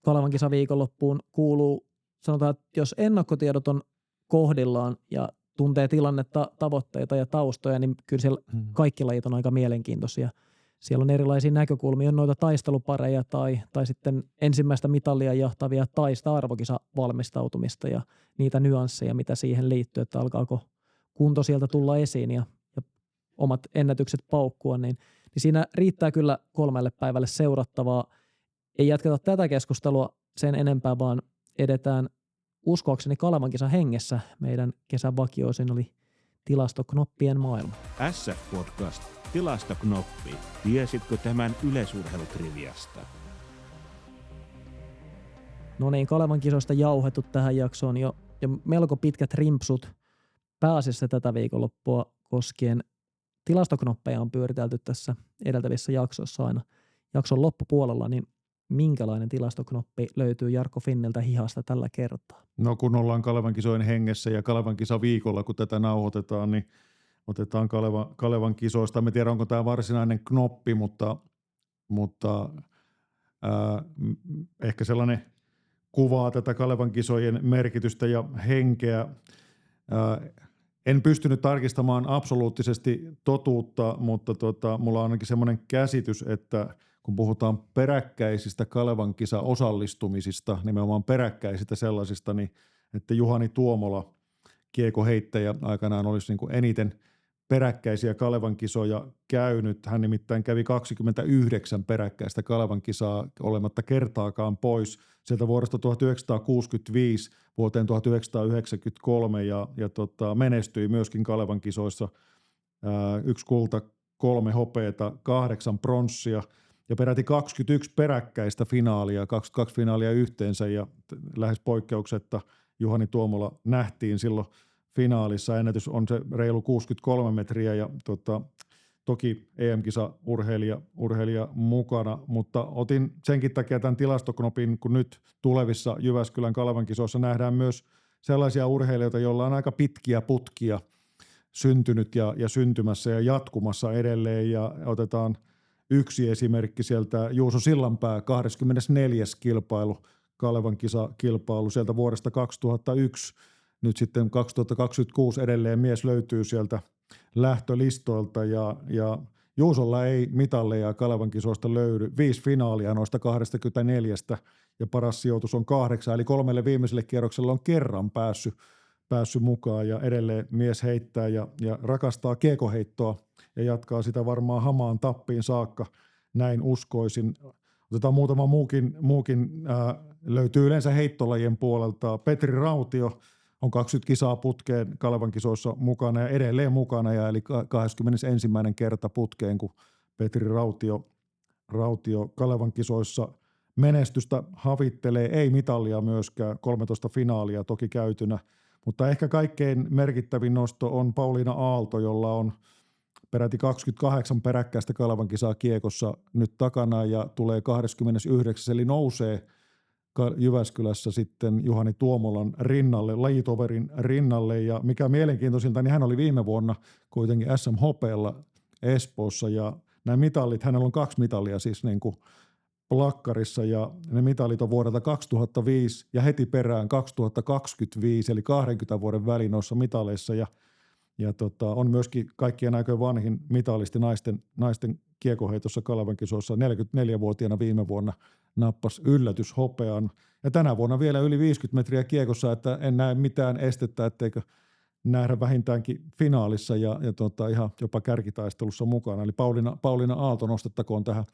Kalevan kisaviikonloppuun kuuluu. Sanotaan, että jos ennakkotiedot on kohdillaan ja tuntee tilannetta, tavoitteita ja taustoja, niin kyllä siellä kaikki lajit on aika mielenkiintoisia. Siellä on erilaisia näkökulmia, on noita taistelupareja tai sitten ensimmäistä mitalia jahtavia tai sitä arvokisa-valmistautumista ja niitä nyansseja, mitä siihen liittyy, että alkaako kunto sieltä tulla esiin ja omat ennätykset paukkua, niin siinä riittää kyllä 3 päivälle seurattavaa. Ei jatketa tätä keskustelua sen enempää, vaan edetään uskoakseni Kalevan kisan hengessä. Meidän kesän vakioisin oli tilastoknoppien maailma. SF-podcast Tilastoknoppi. Tiesitkö tämän yleisurheilutriviasta? No niin, Kalevan kisoista jauhettu tähän jaksoon jo melko pitkät rimpsut pääasiassa tätä viikonloppua koskien. Tilastoknoppeja on pyöritelty tässä edeltävissä jaksoissa aina jakson loppupuolella, niin minkälainen tilastoknoppi löytyy Jarkko Finniltä hihasta tällä kertaa? No kun ollaan Kalevan kisojen hengessä ja Kalevan kisa viikolla, kun tätä nauhoitetaan, niin otetaan Kalevan kisoista. En tiedä, onko tämä varsinainen knoppi, mutta ehkä sellainen kuvaa tätä Kalevan kisojen merkitystä ja henkeä. En pystynyt tarkistamaan absoluuttisesti totuutta, mutta mulla on ainakin semmoinen käsitys, että kun puhutaan peräkkäisistä Kalevan kisa osallistumisista, nimenomaan peräkkäisistä sellaisista, niin että Juhani Tuomola, kiekoheittäjä, aikanaan olisi niin kuin eniten peräkkäisiä Kalevan kisoja käynyt. Hän nimittäin kävi 29 peräkkäistä Kalevan kisaa olematta kertaakaan pois sieltä vuodesta 1965 vuoteen 1993 ja menestyi myöskin Kalevan kisoissa 1 kulta, 3 hopeata, 8 pronssia ja peräti 21 peräkkäistä finaalia, 22 finaalia yhteensä ja lähes poikkeuksetta Juhani Tuomola nähtiin silloin finaalissa. Ennätys on se reilu 63 metriä ja toki EM-kisa urheilija mukana, mutta otin senkin takia tämän tilastoknopin, kun nyt tulevissa Jyväskylän Kalevan kisoissa nähdään myös sellaisia urheilijoita, joilla on aika pitkiä putkia syntynyt ja syntymässä ja jatkumassa edelleen ja otetaan yksi esimerkki sieltä Juuso Sillanpää 24. kilpailu, Kalevan kisakilpailu sieltä vuodesta 2001. Nyt sitten 2026 edelleen mies löytyy sieltä lähtölistoilta ja Juusolla ei mitalleja Kalevan kisoista löydy. 5 finaalia noista 24 ja paras sijoitus on 8, eli 3 viimeiselle kierrokselle on kerran päässyt mukaan ja edelleen mies heittää ja rakastaa kiekoheittoa ja jatkaa sitä varmaan hamaan tappiin saakka. näin uskoisin. Otetaan muutama muukin löytyy yleensä heittolajien puolelta. Petri Rautio on 20 kisaa putkeen Kalevan kisoissa mukana ja edelleen mukana, ja eli 21. kerta putkeen, kun Petri Rautio Kalevan kisoissa menestystä havittelee, ei mitalia myöskään, 13 finaalia toki käytynä, mutta ehkä kaikkein merkittävin nosto on Pauliina Aalto, jolla on peräti 28 peräkkäistä Kalevan kisaa kiekossa nyt takana ja tulee 29. eli nousee Jyväskylässä sitten Juhani Tuomolan rinnalle, lajitoverin rinnalle, ja mikä mielenkiintoisinta, niin hän oli viime vuonna kuitenkin SM-hopealla Espoossa, ja nämä mitalit, hänellä on 2 mitalia siis niin kuin plakkarissa, ja ne mitalit on vuodelta 2005 ja heti perään 2025, eli 20 vuoden väliin noissa mitaleissa, ja on myöskin kaikkien aikojen vanhin mitalisti naisten kiekoheitossa Kalevan kisoissa. 44-vuotiaana viime vuonna nappasi yllätyshopean. Ja tänä vuonna vielä yli 50 metriä kiekossa, että en näe mitään estettä, etteikö nähdä vähintäänkin finaalissa ja ihan jopa kärkitaistelussa mukana. Eli Pauliina Aalto nostettakoon tähän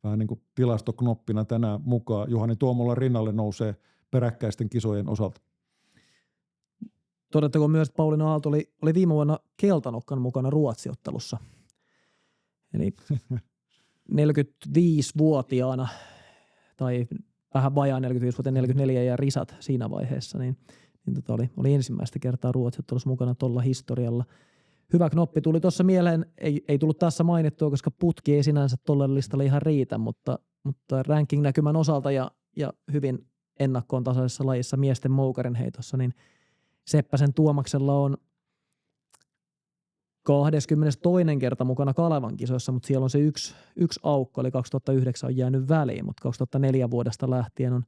vähän niin kuin tilastoknoppina tänään mukaan. Juhani Tuomolan rinnalle nousee peräkkäisten kisojen osalta. Todettakoon myös, että Pauliina Aalto oli viime vuonna keltanokkan mukana Ruotsi-ottelussa. Eli 45-vuotiaana tai vähän vajaa 45-vuotiaana, 44 ja risat siinä vaiheessa, niin oli ensimmäistä kertaa Ruotsi-ottelussa mukana tuolla historialla. Hyvä knoppi tuli tuossa mieleen, ei tullut tässä mainittua, koska putki ei sinänsä tuolle listalle ihan riitä, mutta ranking-näkymän osalta ja hyvin ennakkoon tasaisessa lajissa miesten moukarin heitossa, niin Seppäsen Tuomaksella on 22. kerta mukana Kalevan kisoissa, mutta siellä on se yksi aukko, eli 2009 on jäänyt väliin, mutta 2004 vuodesta lähtien on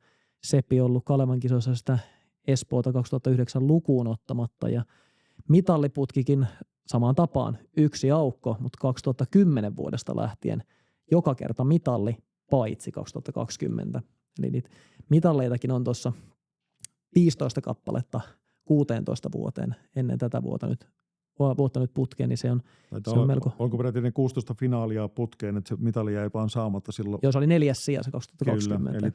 Seppi ollut Kalevan kisoissa sitä Espoota 2009 lukuun ottamatta, ja mitalliputkikin samaan tapaan yksi aukko, mutta 2010 vuodesta lähtien joka kerta mitalli paitsi 2020. Eli niitä mitalleitakin on tuossa 15 kappaletta 16 vuoteen ennen tätä vuotta nyt putkeen, niin se on melko... Onko peräti 16 finaalia putkeen, että se mitali jäi vaan saamatta silloin? Joo, se oli 4. sija se 2020. Kyllä, eli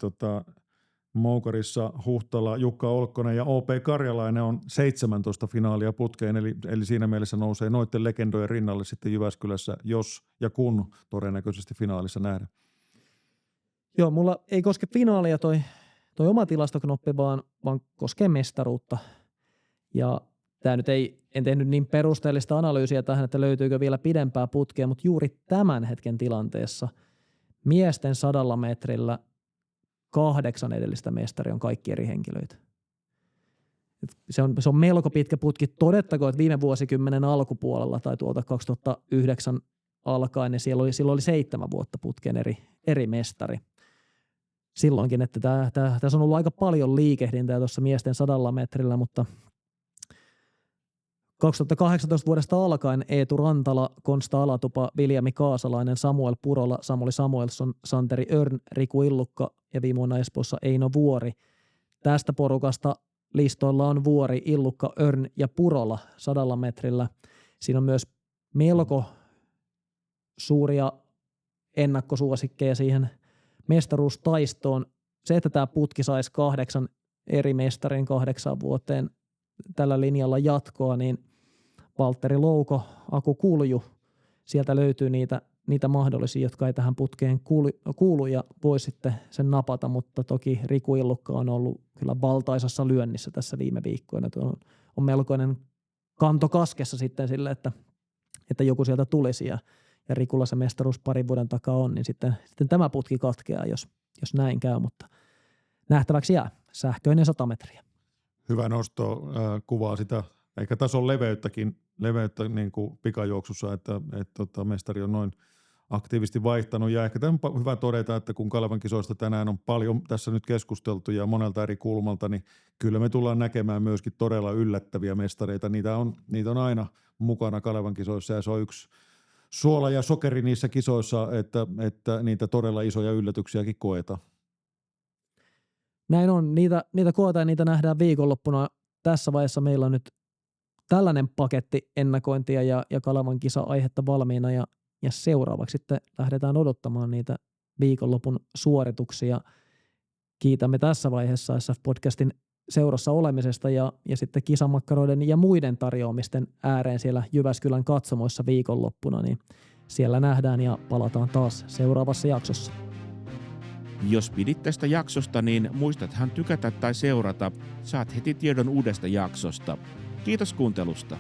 moukarissa Huhtala, Jukka Olkkonen ja OP Karjalainen on 17 finaalia putkeen, eli siinä mielessä nousee noiden legendojen rinnalle sitten Jyväskylässä, jos ja kun todennäköisesti finaalissa nähdään. Joo, mulla ei koske finaalia toi oma tilastoknoppi, vaan koskee mestaruutta. Ja tämä nyt en tehnyt niin perusteellista analyysiä tähän, että löytyykö vielä pidempää putkea, mutta juuri tämän hetken tilanteessa miesten 100 metrillä 8 edellistä mestaria on kaikki eri henkilöitä. Se on melko pitkä putki. Todettakoon, että viime vuosikymmenen alkupuolella tai tuolta 2009 alkaen, niin silloin oli 7 vuotta putken eri mestari. Silloinkin, että tässä on ollut aika paljon liikehdintää tuossa miesten 100 metrillä, mutta 2018 vuodesta alkaen Eetu Rantala, Konsta Alatupa, Viljami Kaasalainen, Samuel Purola, Samuli Samuelsson, Santeri Örn, Riku Illukka ja viime vuonna Espoossa Eino Vuori. Tästä porukasta listoilla on Vuori, Illukka, Örn ja Purola 100 metrillä. Siinä on myös melko suuria ennakkosuosikkeja siihen mestaruustaistoon. Se, että tämä putki saisi 8 eri mestarin 8 vuoteen tällä linjalla jatkoa, niin Valtteri Louko, Aku Kulju, sieltä löytyy niitä mahdollisia, jotka ei tähän putkeen kuulu ja voi sitten sen napata, mutta toki Riku Illukka on ollut kyllä valtaisassa lyönnissä tässä viime viikkoina. On melkoinen kanto kaskessa sitten sille, että joku sieltä tulisi ja Rikulla se mestaruus parin vuoden takaa on, niin sitten tämä putki katkeaa, jos näin käy, mutta nähtäväksi jää sähköinen 100 metriä. Hyvä nosto, kuvaa sitä ehkä tason leveyttä niin kuin pikajuoksussa, että mestari on noin aktiivisesti vaihtanut. Ja ehkä tämän on hyvä todeta, että kun Kalevan kisoista tänään on paljon tässä nyt keskusteltu ja monelta eri kulmalta, niin kyllä me tullaan näkemään myöskin todella yllättäviä mestareita. Niitä on aina mukana Kalevan kisoissa ja se on yksi suola ja sokeri niissä kisoissa, että niitä todella isoja yllätyksiäkin koetaan. Näin on. Niitä koetaan ja niitä nähdään viikonloppuna. Tässä vaiheessa meillä on nyt tällainen paketti ennakointia ja Kalevan kisa-aihetta valmiina. Ja Ja seuraavaksi sitten lähdetään odottamaan niitä viikonlopun suorituksia. Kiitämme tässä vaiheessa SF-podcastin seurassa olemisesta ja sitten kisamakkaroiden ja muiden tarjoamisten ääreen siellä Jyväskylän katsomoissa viikonloppuna, niin siellä nähdään ja palataan taas seuraavassa jaksossa. Jos pidit tästä jaksosta, niin muistathan tykätä tai seurata. Saat heti tiedon uudesta jaksosta. Kiitos kuuntelusta.